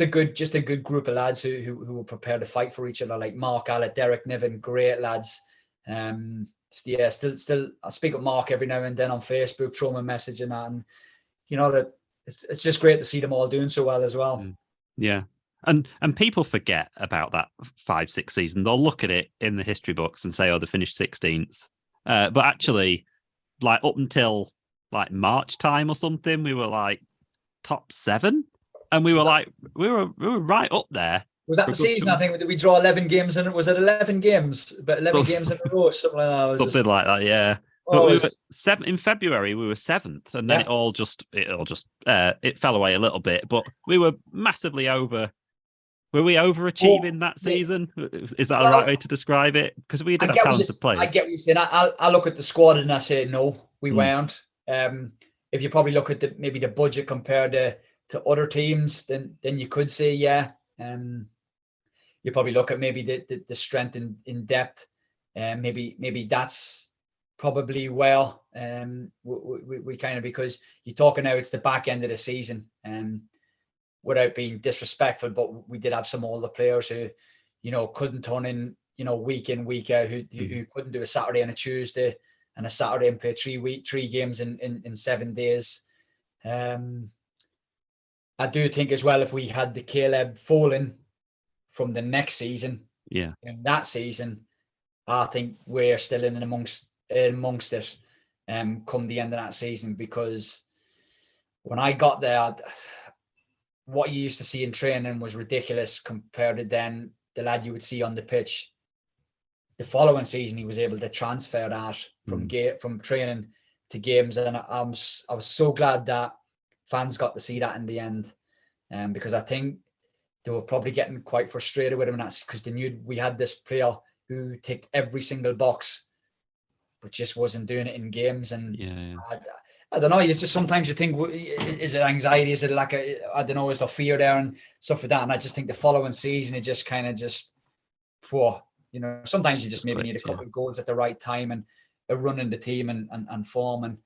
a good group of lads who were prepared to fight for each other, like Mark Allett, Derek Niven, great lads. Still I speak with Mark every now and then on Facebook, throw him a message and that, and that it's just great to see them all doing so well as well. And people forget about that 5-6 season. They'll look at it in the history books and say, they finished 16th, but actually, like, up until like March time or something, we were like top 7, and we were right up there. Was that the season? I think, did we draw 11 games in it? Was it 11 games? But 11 games in a row, something like that. Something like that, yeah. But we were 7 in February. We were 7th, and then it fell away a little bit. But we were massively over. Were we overachieving that season? Is that a right way to describe it? Because we did have talented players. I get what you're saying. I look at the squad and I say, no, we weren't. If you probably look at maybe the budget compared to other teams, then you could say, you probably look at maybe the strength in depth, and maybe that's probably we kind of, because you're talking now, it's the back end of the season, without being disrespectful, but we did have some older players who, couldn't turn in, week in, week out, who couldn't do a Saturday and a Tuesday and a Saturday and play 3 games in 7 days. I do think as well, if we had the Caleb Folin from the next season, in that season, I think we're still in amongst it come the end of that season, because when I got there, what you used to see in training was ridiculous compared to then the lad you would see on the pitch. The following season, he was able to transfer that from training to games, and I was so glad that fans got to see that in the end, because I think they were probably getting quite frustrated with him, and that's because they knew we had this player who ticked every single box, but just wasn't doing it in games. And I don't know. It's just sometimes you think, is it anxiety? Is it like I don't know, is there fear there and stuff like that? And I just think the following season, it just kind of just, you know, sometimes you just maybe need a couple of goals at the right time and a run in the team and form and,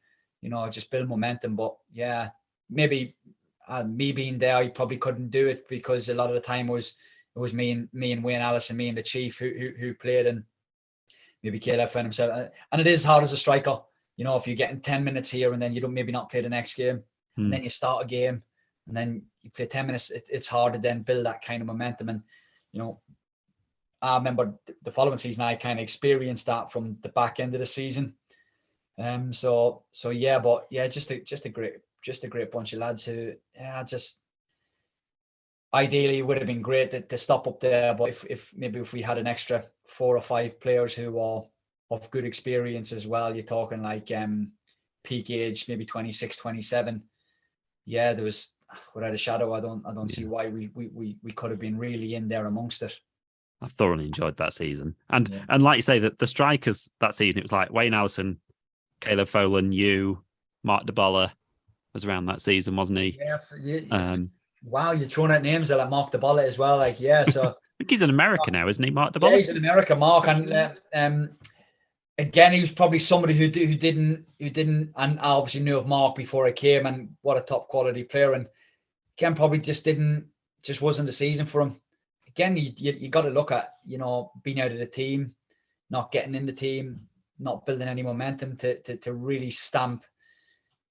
you know, just build momentum. But yeah, maybe me being there, I probably couldn't do it because a lot of the time it was me and Wayne Allison, me and the Chief who played, and maybe Caleb found himself. And it is hard as a striker. You know, if you're getting 10 minutes here and then you don't maybe not play the next game, and then you start a game and then you play 10 minutes, it's hard to then build that kind of momentum. And, you know, I remember the following season, I kind of experienced that from the back end of the season. So yeah, but yeah, just a great bunch of lads who, just ideally it would have been great to stop up there. But if we had an extra 4 or 5 players who are of good experience as well, you're talking like peak age, maybe 26, 27. Yeah, there was, without a shadow, I don't see why we could have been really in there amongst it. I thoroughly enjoyed that season. And like you say, that the strikers that season, it was like Wayne Allison, Caleb Folan, you, Mark DeBolla was around that season, wasn't he? Yeah. Wow, you're throwing out names like Mark DeBolla as well. Like, yeah, so I think he's in America now, isn't he, Mark DeBolla? Yeah, he's in America, Mark. And again, he was probably somebody who didn't, and I obviously knew of Mark before I came, and what a top quality player. And again, probably just wasn't the season for him. Again, you got to look at, you know, being out of the team, not getting in the team, not building any momentum to really stamp,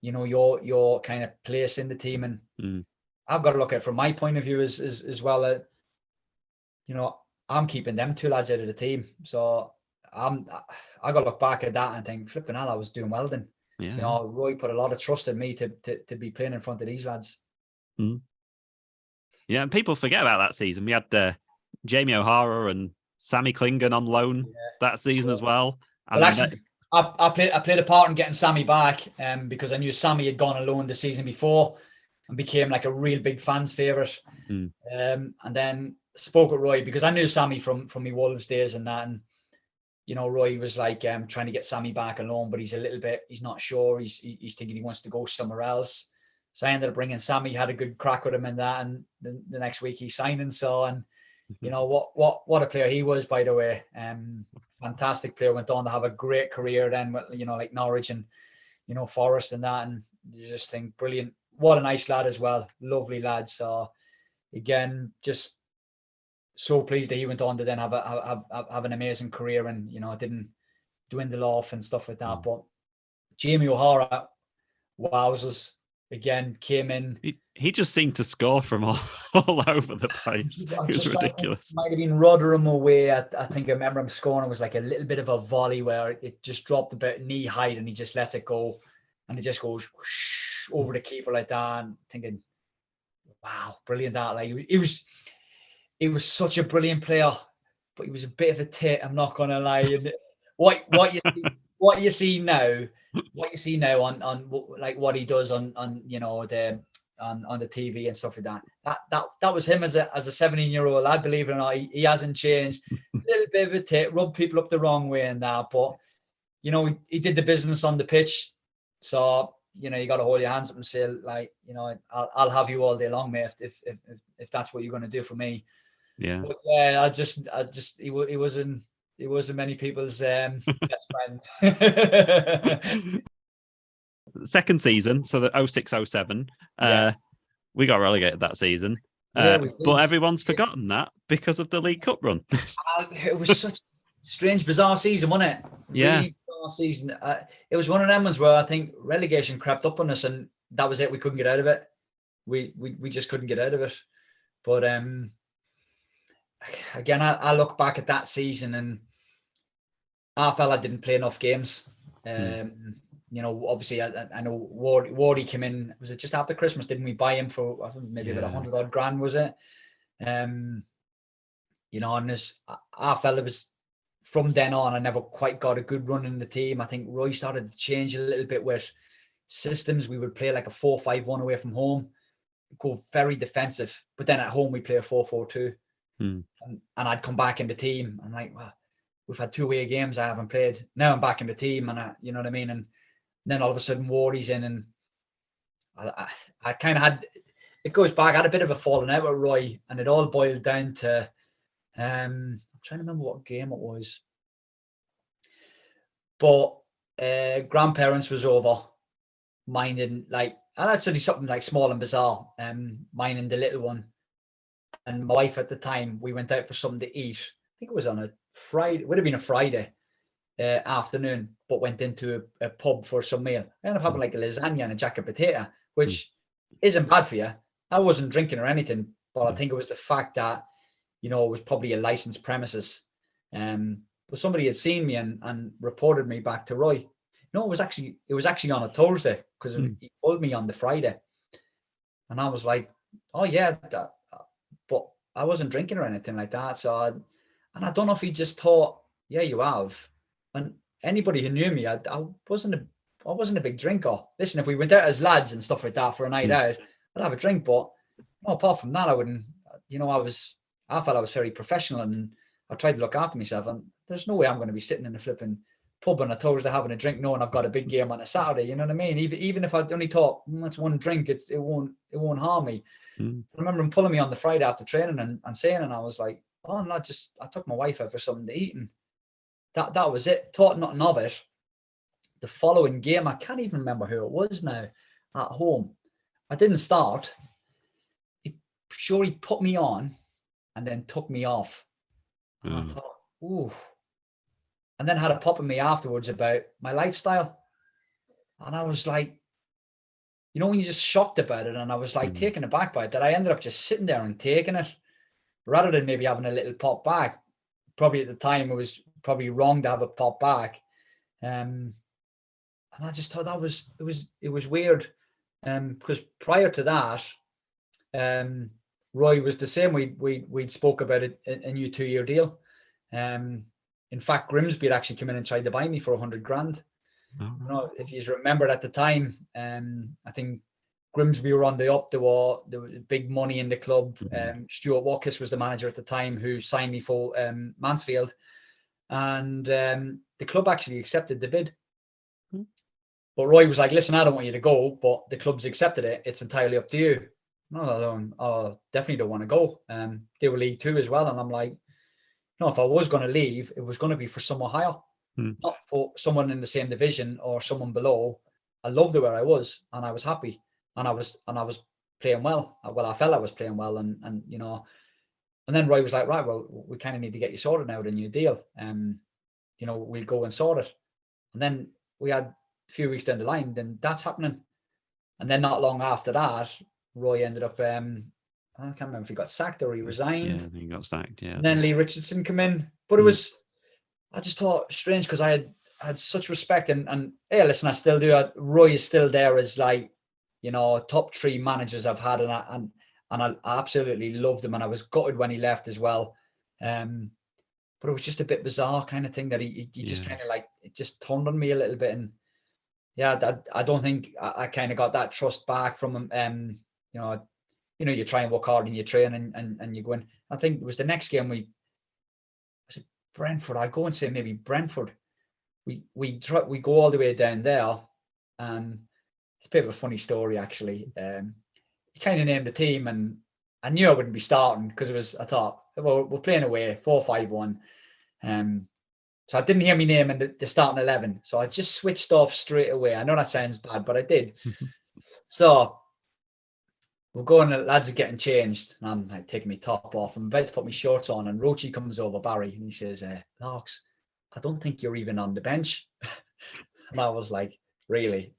you know, your kind of place in the team. And I've got to look at it from my point of view as well. You know, I'm keeping them 2 lads out of the team, so I got to look back at that and think, flipping hell, I was doing well then. Yeah. You know, Roy put a lot of trust in me to be playing in front of these lads. Yeah, and people forget about that season. We had Jamie O'Hara and Sammy Clingan on loan that season as well. Well, actually, I played a part in getting Sammy back because I knew Sammy had gone alone the season before and became like a real big fans' favourite. And then spoke with Roy because I knew Sammy from my Wolves days and that. And, you know, Roy was like trying to get Sammy back alone, but he's not sure. He's thinking he wants to go somewhere else. So I ended up bringing Sammy, had a good crack with him in that, and the next week he signed and so. And you know what a player he was, by the way. Fantastic player. Went on to have a great career then, you know, like Norwich and, you know, Forest and that. And you just think, brilliant. What a nice lad as well. Lovely lad. So again, just so pleased that he went on to then have an amazing career and, you know, didn't dwindle off and stuff like that. But Jamie O'Hara, wowzers. Again, came in. He just seemed to score from all over the place. It was ridiculous. Might have been Rotherham away. I think I remember him scoring. It was like a little bit of a volley where it just dropped about knee height and he just lets it go. And it just goes whoosh, over the keeper like that. And thinking, wow, brilliant that. Like it was such a brilliant player, but he was a bit of a tit, I'm not gonna lie. And what you see now on like what he does on you know on the TV and stuff like that was him as a 17-year-old lad, believe it or not. He hasn't changed. A little bit of a tit, rub people up the wrong way and that, but you know, he did the business on the pitch. So, you know, you got to hold your hands up and say, like, you know, I'll have you all day long, mate, if that's what you're going to do for me. Yeah. But yeah, I just he wasn't many people's best friend. Second season, so the 06-07, we got relegated that season. But everyone's forgotten that because of the League Cup run. It was such a strange, bizarre season, wasn't it? Yeah. Really bizarre season. It was one of them ones where I think relegation crept up on us and that was it. We couldn't get out of it. We just couldn't get out of it. But again, I look back at that season and I felt I didn't play enough games. you know, obviously I know Wardy came in. Was it just after Christmas? Didn't we buy him for, I think, maybe about 100 odd grand? Was it? You know, and I felt it was from then on. I never quite got a good run in the team. I think Roy started to change a little bit with systems. We would play like a 4-5-1 away from home, go very defensive, but then at home we play a 4-4-2. And I'd come back in the team. I'm like, well, we've had 2 away games I haven't played. Now I'm back in the team, and you know what I mean? And then all of a sudden Wardy's in, and I kind of had, it goes back, I had a bit of a falling out with Roy, and it all boiled down to, I'm trying to remember what game it was. But grandparents was over, minding, like, and that's only something like small and bizarre, minding the little one. And my wife at the time, we went out for something to eat. I think it was on a Friday, it would have been a Friday afternoon, but went into a pub for some meal. I ended up having like a lasagna and a jacket potato, which isn't bad for you. I wasn't drinking or anything, but I think it was the fact that, you know, it was probably a licensed premises. But somebody had seen me and reported me back to Roy. No, it was actually on a Thursday, because he called me on the Friday. And I was like, oh yeah, but I wasn't drinking or anything like that. So I don't know if he just thought, yeah, you have. And anybody who knew me, I wasn't a big drinker. Listen, if we went out as lads and stuff like that for a night out, I'd have a drink. But no, apart from that, I wouldn't. You know, I felt I was very professional, and I tried to look after myself. And there's no way I'm going to be sitting in a flipping pub on a Thursday having a drink, knowing I've got a big game on a Saturday. You know what I mean? Even if I only thought, that's one drink, it won't harm me. I remember him pulling me on the Friday after training and saying, and I was like, oh, I took my wife out for something to eat, and that was it. Thought nothing of it. The following game, I can't even remember who it was now, at home. I didn't start. He put me on and then took me off. And I thought, ooh. And then had a pop at me afterwards about my lifestyle. And I was like, you know, when you're just shocked about it, and I was like taken aback by it, that I ended up just sitting there and taking it, rather than maybe having a little pop back. Probably at the time, it was probably wrong to have a pop back. And I just thought it was weird. Because prior to that, Roy was the same. We'd spoke about it, a new 2-year deal. In fact, Grimsby had actually come in and tried to buy me for 100 grand. You know, if you remember at the time, I think Grimsby were on the up. There was big money in the club. Stuart Watkins was the manager at the time, who signed me for Mansfield, and the club actually accepted the bid. But Roy was like, listen, I don't want you to go, but the club's accepted it. It's entirely up to you. No, I definitely don't want to go. They were League 2 as well. And I'm like, no, if I was going to leave, it was going to be for somewhere higher, not for someone in the same division or someone below. I loved it where I was, and I was happy, and I was playing well. Well, I felt I was playing well, and you know, and then Roy was like, right, well, we kind of need to get you sorted now with a new deal. You know, we'll go and sort it. And then we had a few weeks down the line, then that's happening. And then not long after that, Roy ended up, I can't remember if he got sacked or he resigned. Yeah, he got sacked, yeah. And then Lee Richardson came in. But it was, I just thought strange, because I had such respect, and hey, listen, I still do. Roy is still there as, like, you know, top 3 managers I've had, and I absolutely loved him, and I was gutted when he left as well. But it was just a bit bizarre kind of thing that he just kind of, like, it just turned on me a little bit. And yeah, I don't think I kind of got that trust back from him. You know, you try and work hard and you train and you go in. I think it was the next game was it Brentford? I'd go and say maybe Brentford. We go all the way down there, and it's a bit of a funny story actually. He kind of named the team, and I knew I wouldn't be starting, because I thought, well, we're playing away 4-5-1. So I didn't hear me name in the starting 11. So I just switched off straight away. I know that sounds bad, but I did. So we're going, the lads are getting changed, and I'm like taking my top off. I'm about to put my shorts on, and Roachy comes over, Barry, and he says, Larks, I don't think you're even on the bench. And I was like, really?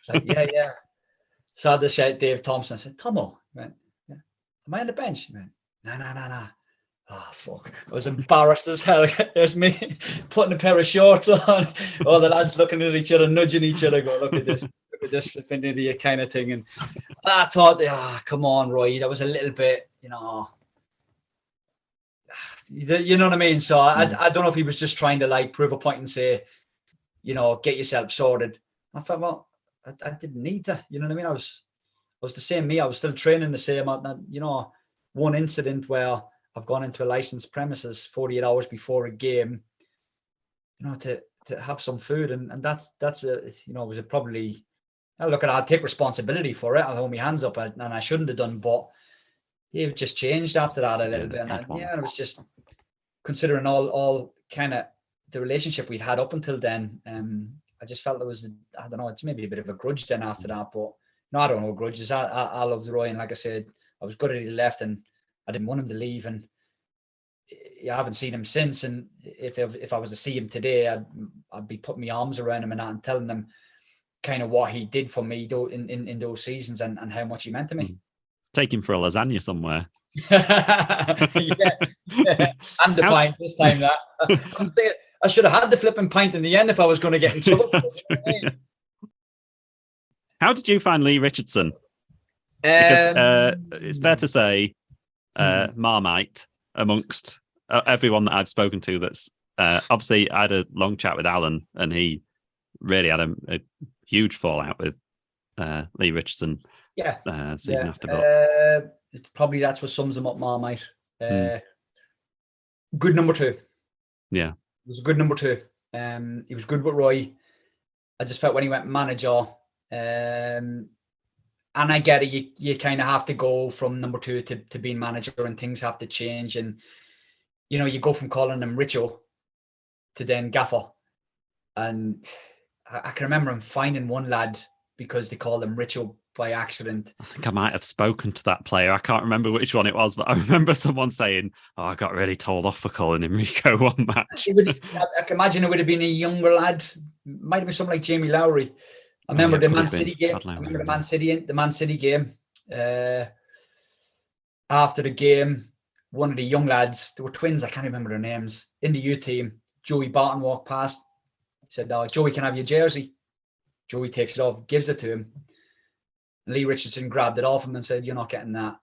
Like, yeah. So I had to shout Dave Thompson. I said, Tomo, he went, yeah. Am I on the bench? He went, no. Oh, fuck. I was embarrassed as hell. There's me putting a pair of shorts on. All the lads looking at each other, nudging each other, go, look at this flipping idiot kind of thing. And I thought, come on, Roy. That was a little bit, you know what I mean? So I don't know if he was just trying to like prove a point and say, you know, get yourself sorted. I thought, well, I didn't need to, you know what I mean? I was the same me. I was still training the same. You know, one incident where I've gone into a licensed premises 48 hours before a game, you know, to have some food. And that's you know, was it probably, look at, I'll take responsibility for it. I'll hold my hands up, and I shouldn't have done, but it just changed after that a little bit. And it was just considering all kind of the relationship we'd had up until then. I just felt there was, I don't know, it's maybe a bit of a grudge then after that, but no, I don't know grudges. I loved Roy, and like I said, I was good that he left, and I didn't want him to leave, and I haven't seen him since. And if I was to see him today, I'd be putting my arms around him and telling him kind of what he did for me in those seasons and how much he meant to me. Take him for a lasagna somewhere. Yeah. And the pint this time. That I'm thinking, I should have had the flipping pint in the end if I was going to get in trouble. How did you find Lee Richardson? Because it's fair to say, Marmite amongst everyone that I've spoken to. That's obviously I had a long chat with Alan, and he really had a huge fallout with Lee Richardson. Yeah, season after book. Probably that's what sums him up, Marmite. Good number 2. Yeah, it was a good number 2. He was good with Roy. I just felt when he went manager, and I get it, you kind of have to go from number 2 to being manager, and things have to change. And you know, you go from calling him Richo to then Gaffer. And I can remember him finding one lad because they called him Richo by accident. I think I might have spoken to that player. I can't remember which one it was, but I remember someone saying, I got really told off for calling him Rico one match. I can imagine it would have been a younger lad. Might have been something like Jamie Lowry. I remember the Man City game. I remember the Man City game. After the game, one of the young lads, they were twins, I can't remember their names, in the U team, Joey Barton walked past. He said, Joey, can I have your jersey? Joey takes it off, gives it to him. Lee Richardson grabbed it off him and said, you're not getting that.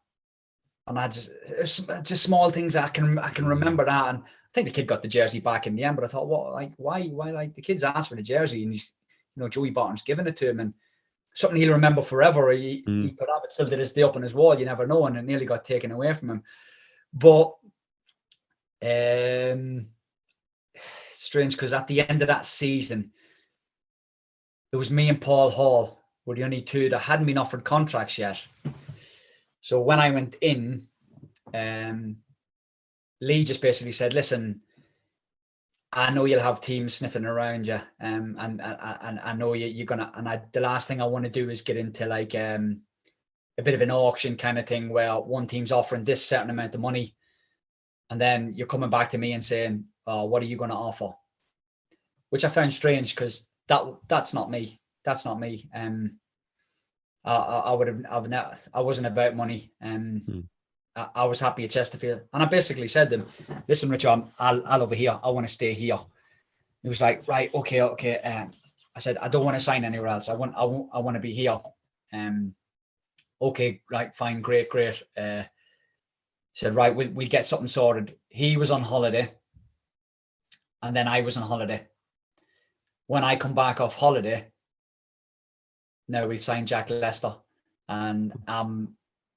And it's just small things I can remember that. And I think the kid got the jersey back in the end, but I thought, why like the kid's asked for the jersey, and he's, you know, Joey Barton's giving it to him, and something he'll remember forever. He could have it still to this day up on his wall, you never know, and it nearly got taken away from him. But strange, because at the end of that season, it was me and Paul Hall were the only 2 that hadn't been offered contracts yet. So when I went in, Lee just basically said, listen, I know you'll have teams sniffing around you, and I know you're gonna, and the last thing I want to do is get into like a bit of an auction kind of thing where one team's offering this certain amount of money, and then you're coming back to me and saying, what are you going to offer? Which I found strange, because that's not me. That's not me. I wasn't about money. I was happy at Chesterfield, and I basically said to him, listen, Richard, I'll over here. I want to stay here. He was like, right, okay. I said, I don't want to sign anywhere else. I want to be here. Okay, right, fine, great. He said, right, we'll get something sorted. He was on holiday, and then I was on holiday. When I come back off holiday, now we've signed Jack Lester, and I'm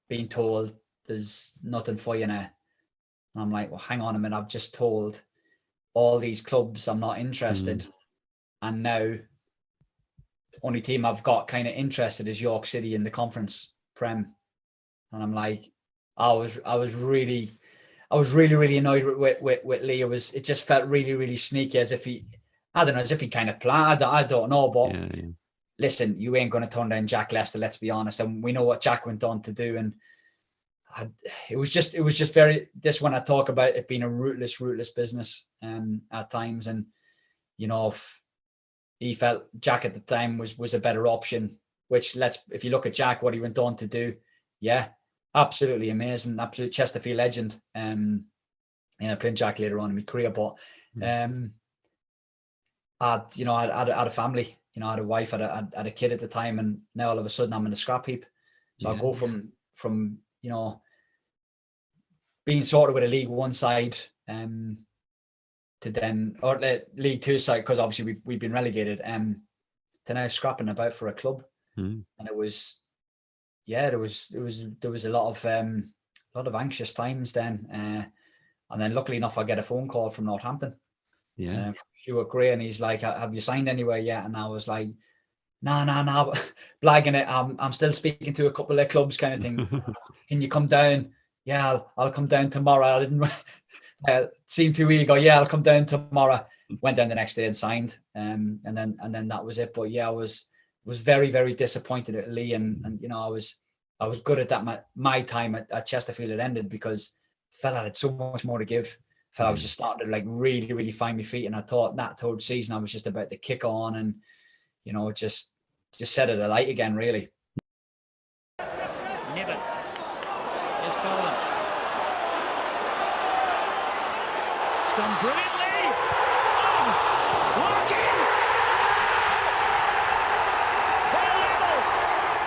being told there's nothing for you now. And I'm like, well, hang on a minute. I've just told all these clubs I'm not interested. And now only team I've got kind of interested is York City in the conference Prem. And I'm like, I was really annoyed with Lee. It just felt really, really sneaky, as if he kind of planned. I don't know, but listen, you ain't going to turn down Jack Lester, let's be honest. And we know what Jack went on to do. And it was just very, this when I talk about it being a ruthless business at times. And, you know, if he felt Jack at the time was a better option, which if you look at Jack, what he went on to do, yeah, absolutely amazing, absolute Chesterfield legend. playing Jack later on in my career. But I had a family. I had a wife, I had a kid at the time, and now all of a sudden I'm in a scrap heap. So I go from being sorted with a League One side to then, or League Two side, because obviously we've been relegated, to now scrapping about for a club. And it was, there was a lot of anxious times then. And then luckily enough, I get a phone call from Northampton. Stuart Gray, and he's like, "Have you signed anywhere yet?" And I was like, no, blagging it. I'm still speaking to a couple of clubs, kind of thing. Can you come down? Yeah, I'll come down tomorrow. I didn't seem too eager. Yeah, I'll come down tomorrow. Went down the next day and signed. And then that was it. But yeah, I was very, very disappointed at Lee, and I was good at that. My time at Chesterfield had ended because I felt I had so much more to give. I was just starting to like really, really find my feet, and I thought that third season I was just about to kick on and just set it alight again, really. Niven. Here's Colin. It's done brilliantly. Larkin.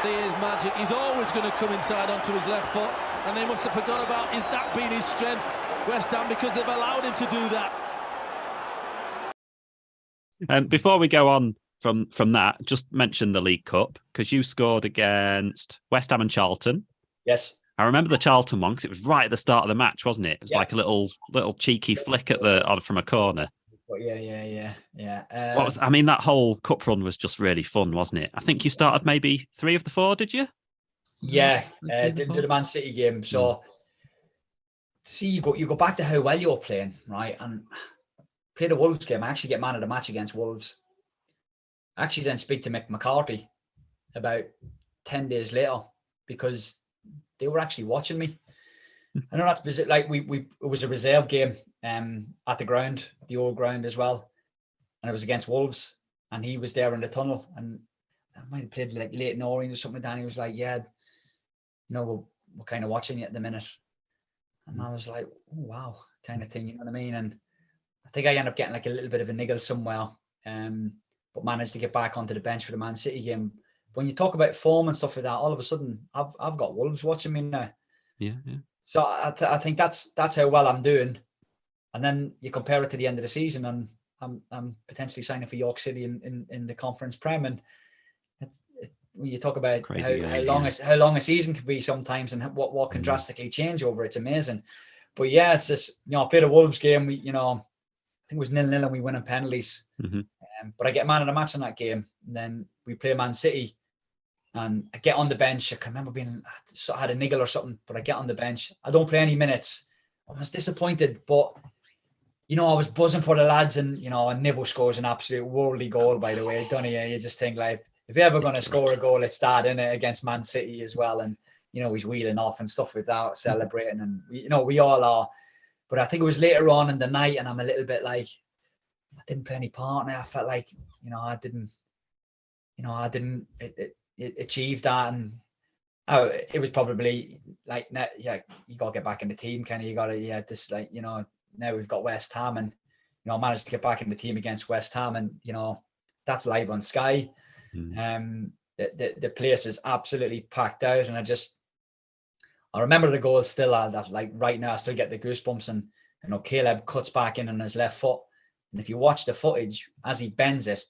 There is magic. He's always going to come inside onto his left foot, and they must have forgot about that being his strength, West Ham, because they've allowed him to do that. And before we go on from that, just mention the League Cup, because you scored against West Ham and Charlton. Yes. I remember the Charlton one because it was right at the start of the match, wasn't it? It was like a little cheeky flick from a corner. Yeah. That whole cup run was just really fun, wasn't it? I think you started maybe 3 of the 4, did you? Yeah, did the Man City game. So see, you go back to how well you're playing, right? And play the Wolves game. I actually get man of the match against Wolves. I actually then speak to Mick McCarthy about 10 days later because they were actually watching me. I know that's like it was a reserve game at the ground, the old ground as well, and it was against Wolves, and he was there in the tunnel, and I might have played like Leighton Orient or something. And he was like, "Yeah, we're kind of watching you at the minute," and I was like, "Oh, wow," kind of thing, you know what I mean? And I think I ended up getting like a little bit of a niggle somewhere, but managed to get back onto the bench for the Man City game. When you talk about form and stuff like that, all of a sudden I've got Wolves watching me now. Yeah. So I think that's how well I'm doing, and then you compare it to the end of the season, and I'm potentially signing for York City in the Conference Prem, and when you talk about how long a season can be sometimes, and what can drastically change over, it's amazing. But yeah, it's just I played a Wolves game. I think it was 0-0, and we win in penalties. But I get man of the match in that game, and then we play Man City. And I get on the bench. I can remember I had a niggle or something, but I get on the bench. I don't play any minutes. I was disappointed, but I was buzzing for the lads, and Nivo scores an absolute worldly goal, by the way. Don't you just think like, if you're ever going to score a goal, it's that, innit, against Man City as well. And he's wheeling off and stuff without celebrating, and we all are. But I think it was later on in the night, and I'm a little bit like, I didn't play any part in it. I felt like I didn't achieve that, and it was probably like, you got to get back in the team, kind of. You got to this, like, now we've got West Ham, and I managed to get back in the team against West Ham, and that's live on Sky. The place is absolutely packed out, and I remember the goal still. That like right now I still get the goosebumps, and Caleb cuts back in on his left foot, and if you watch the footage as he bends it,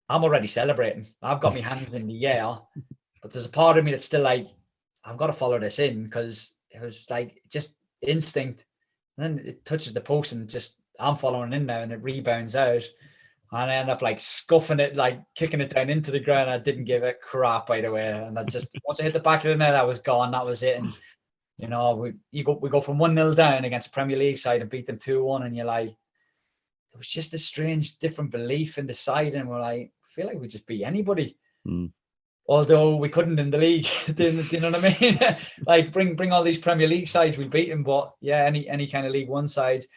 I'm already celebrating. I've got my hands in the air, but there's a part of me that's still like, I've got to follow this in, because it was like just instinct. And then it touches the post, and I'm following in now, and it rebounds out. And I end up like scuffing it, like kicking it down into the ground. I didn't give a crap, by the way. And once I hit the back of the net, I was gone. That was it. And we go from 1-0 down against a Premier League side and beat them 2-1, and you're like, it was just a strange, different belief in the side, and we're like, I feel like we just beat anybody. Although we couldn't in the league. Do you know what I mean? Like bring all these Premier League sides, we beat them, but yeah, any kind of League One sides.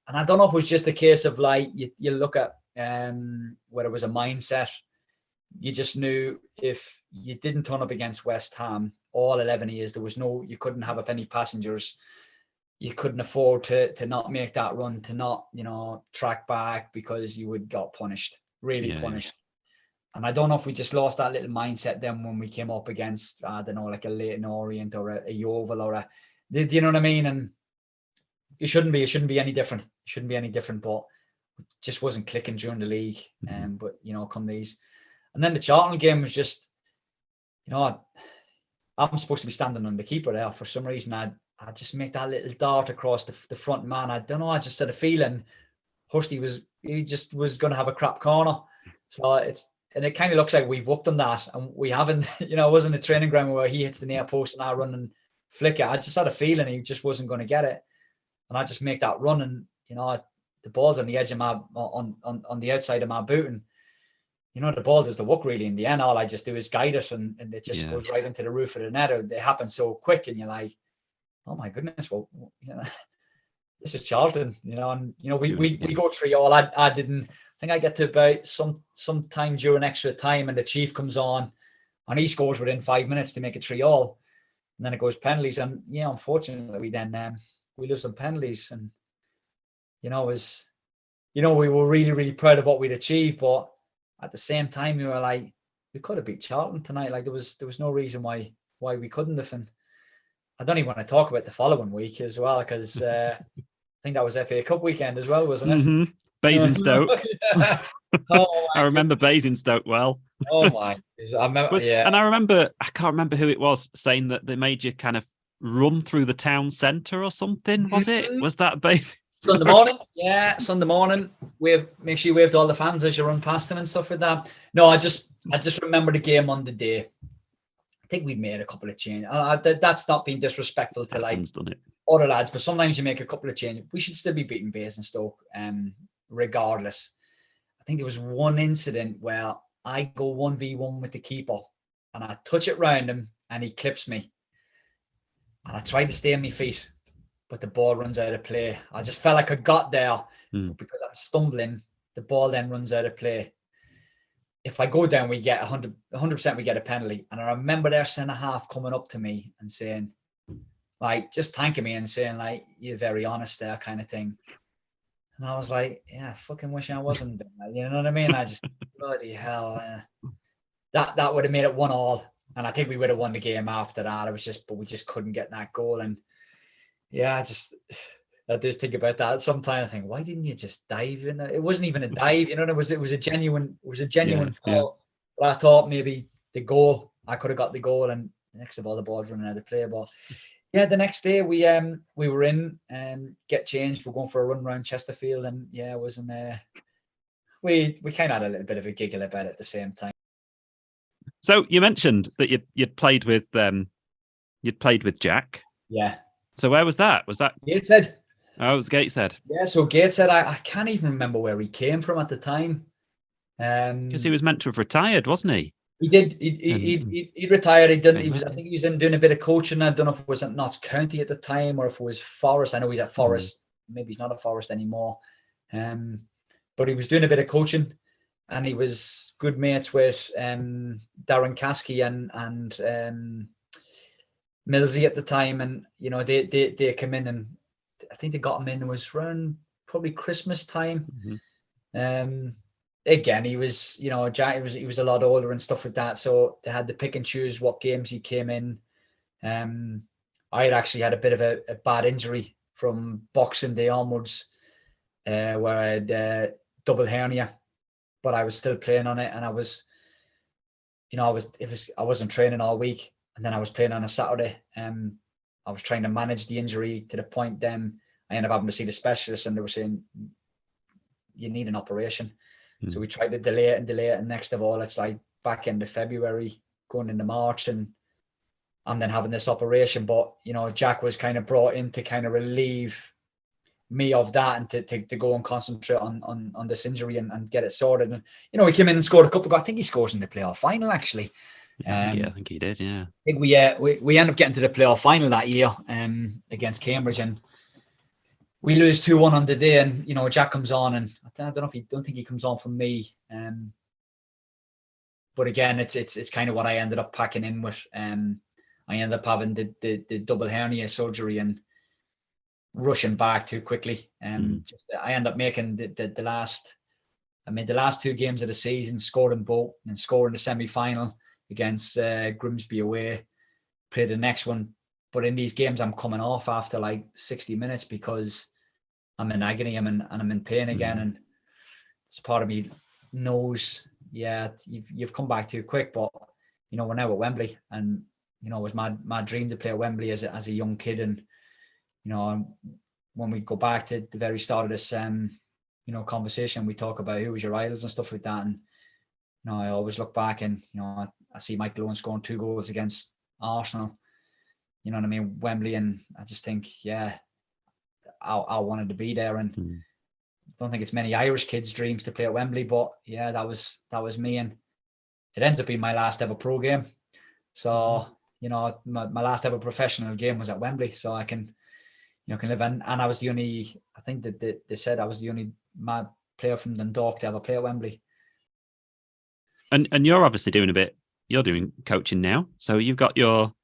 And I don't know if it was just a case of like, you look at where it was a mindset. You just knew if you didn't turn up against West Ham all 11 years, you couldn't have up any passengers. you couldn't afford to not make that run, to not, track back, because you would got punished, really punished. And I don't know if we just lost that little mindset then when we came up against, I don't know, like a Leyton Orient or a Yeovil or do you know what I mean? And it shouldn't be any different. It shouldn't be any different, but it just wasn't clicking during the league. But, come these. And then the Charlton game was just, I'm supposed to be standing on the keeper there. For some reason, I just make that little dart across the front man. I don't know. I just had a feeling Hursty was going to have a crap corner. So it kind of looks like we've worked on that, and we haven't. It wasn't a training ground where he hits the near post and I run and flick it. I just had a feeling he just wasn't going to get it, and I just make that run, and the ball's on the edge of my on the outside of my boot, and the ball does the work really in the end. All I just do is guide it, and it just goes right into the roof of the net. It happens so quick, and you're like, oh my goodness, well, this is Charlton, and we go 3-3. I didn't. I think I get to about some time during extra time, and the Chief comes on, and he scores within 5 minutes to make it 3-3, and then it goes penalties, and unfortunately then we lose some penalties, and we were really, really proud of what we'd achieved, but at the same time we were like, we could have beat Charlton tonight. Like there was no reason why we couldn't have. And I don't even want to talk about the following week as well, because I think that was FA Cup weekend as well, wasn't it? Mm-hmm. Basingstoke. I remember Basingstoke well. Oh my! And I remember, I can't remember who it was saying that they made you kind of run through the town centre or something. Was it? Was that Basingstoke? Sunday morning, Sunday morning. Make sure you wave to all the fans as you run past them and stuff like that. No, I just remember the game on the day. I think we made a couple of changes. That's not being disrespectful to other lads, but sometimes you make a couple of changes. We should still be beating Basingstoke, regardless. I think there was one incident where I go 1v1 with the keeper and I touch it round him and he clips me. And I tried to stay on my feet, but the ball runs out of play. I just felt like I got there, but because I'm stumbling, the ball then runs out of play. If I go down, we get 100%, we get a penalty. And I remember their centre-half coming up to me and saying, just thanking me and saying, you're very honest there, kind of thing. And I was like, yeah, I fucking wish I wasn't. You know what I mean? I just, bloody hell. That would have made it 1-1. And I think we would have won the game after that. But we just couldn't get that goal. And yeah, I just think about that. Sometimes I think, why didn't you just dive in? It wasn't even a dive, it was a genuine fault. But I thought maybe the goal, I could have got the goal, and next of all the ball's running out of play. But yeah, the next day we were in and get changed. We're going for a run around Chesterfield, and it wasn't we kind of had a little bit of a giggle about it at the same time. So you mentioned that you'd played with Jack. Yeah. So where was that? Was that Gateshead? Oh, it was Gateshead. Yeah, so Gateshead, I can't even remember where he came from at the time. Because he was meant to have retired, wasn't he? He did. He retired. He didn't. I think he was in doing a bit of coaching. I don't know if it was at Notts County at the time or if it was Forest. I know he's at Forest. Maybe he's not at Forest anymore. But he was doing a bit of coaching, and he was good mates with Darren Caskey and Millsy at the time. And they came in, and I think they got him in. It was around probably Christmas time. Again, he was, Jack, he was a lot older and stuff like that. So they had to pick and choose what games he came in. I had actually had a bit of a bad injury from Boxing Day onwards, where I had double hernia, but I was still playing on it, and I wasn't training all week, and then I was playing on a Saturday. I was trying to manage the injury to the point then I ended up having to see the specialist, and they were saying you need an operation. So we tried to delay it, and next of all, it's like back end of February, going into March, and I'm then having this operation. But Jack was kind of brought in to kind of relieve me of that, and to go and concentrate on this injury and get it sorted. And he came in and scored a couple. I think he scores in the playoff final actually. I think he did. Yeah, I think we end up getting to the playoff final that year against Cambridge, and we lose 2-1 on the day, and Jack comes on, and I don't think he comes on for me. But again, it's kind of what I ended up packing in with. I ended up having the double hernia surgery, and rushing back too quickly. I end up making the last 2 games of the season, scored in both, and scored in the semi-final against Grimsby away. Played the next one, but in these games I'm coming off after like 60 minutes because I'm in agony, I'm in pain again, and it's part of me knows, you've come back too quick. But we're now at Wembley, and it was my dream to play at Wembley as a young kid. And when we go back to the very start of this conversation, we talk about who was your idols and stuff like that, and I always look back and I see Michael Owen scoring 2 goals against Arsenal, Wembley, and I just think I wanted to be there. And I don't think it's many Irish kids' dreams to play at Wembley, but that was me. And it ends up being my last ever pro game. So, my last ever professional game was at Wembley. So I can live in. And I was the only, I think that they said I was the only mad player from Dundalk to ever play at Wembley. And you're obviously you're doing coaching now. So you've got your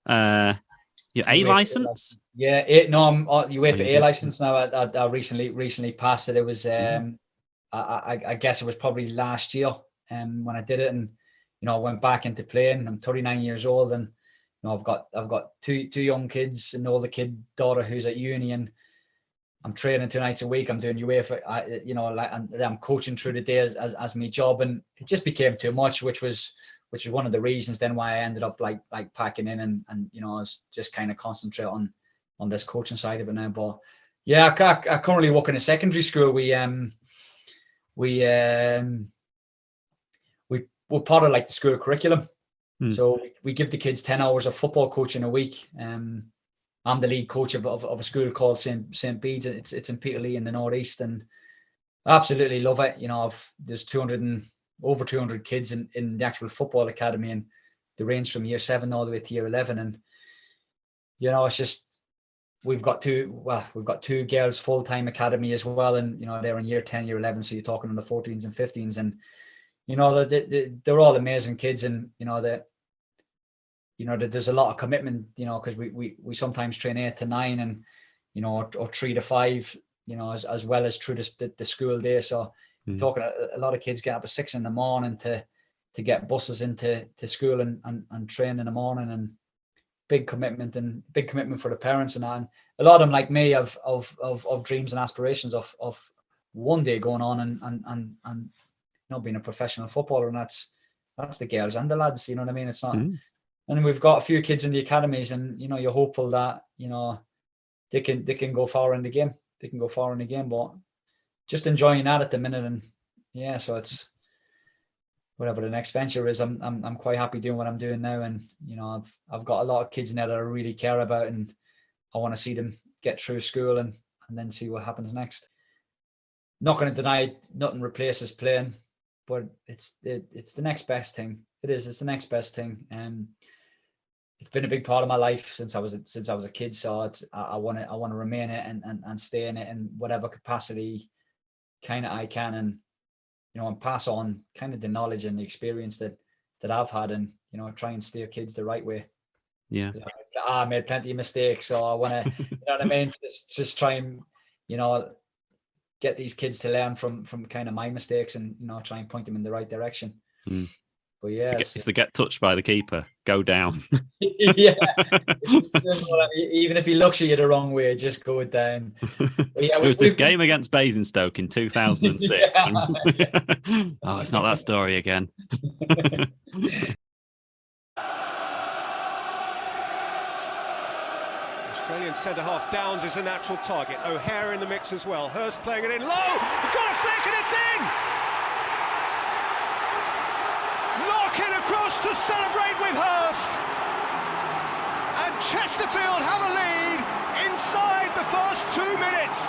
A license? Yeah, I'm UEFA A license now. I recently passed it. It was I guess it was probably last year when I did it, and I went back into playing. I'm 39 years old, and I've got two young kids, an older daughter who's at uni, and I'm training 2 nights a week. I'm doing UEFA, I'm coaching through the day as my job, and it just became too much, which was one of the reasons then why I ended up like packing in and I was just kind of concentrate on this coaching side of it now. But I currently work in a secondary school. We're part of like the school curriculum. So we give the kids 10 hours of football coaching a week. I'm the lead coach of a school called St. Bede's. It's in Peterlee in the northeast, and I absolutely love it. There's over 200 kids in the actual football academy, and they range from year 7 all the way to year 11. And it's just we've got two girls full-time academy as well, and they're in year 10, year 11, so you're talking on the 14s and 15s, and they're all amazing kids, and there's a lot of commitment, because we sometimes train 8 to 9 and or 3 to 5, as well as through the school day. So you're talking a lot of kids get up at 6 a.m. to get buses into school and train in the morning, and big commitment for the parents and that. And a lot of them, like me, of dreams and aspirations of one day going on and being a professional footballer, and that's the girls and the lads. You know what I mean? It's not. And we've got a few kids in the academies, and you're hopeful that they can go far in the game. They can go far in the game, but just enjoying that at the minute. And so it's whatever the next venture is. I'm quite happy doing what I'm doing now, and I've got a lot of kids in there that I really care about, and I want to see them get through school and then see what happens next. Not going to deny nothing replaces playing, but it's the next best thing. It's the next best thing. It's been a big part of my life since I was a kid. So I want to remain it and stay in it in whatever capacity kind of I can, and pass on kind of the knowledge and the experience that I've had, and try and steer kids the right way. Yeah. I made plenty of mistakes, so I want to, you know what I mean? Just try and get these kids to learn from kind of my mistakes, and try and point them in the right direction. But if they get touched by the keeper, go down. Yeah, even if he looks at you the wrong way, just go down. There was this game against Basingstoke in 2006. Oh, it's not that story again. Australian centre-half Downs is a natural target. O'Hare in the mix as well. Hurst playing it in low. Got a flick and it's in! Larkin across to celebrate with Hurst. And Chesterfield have a lead inside the first 2 minutes.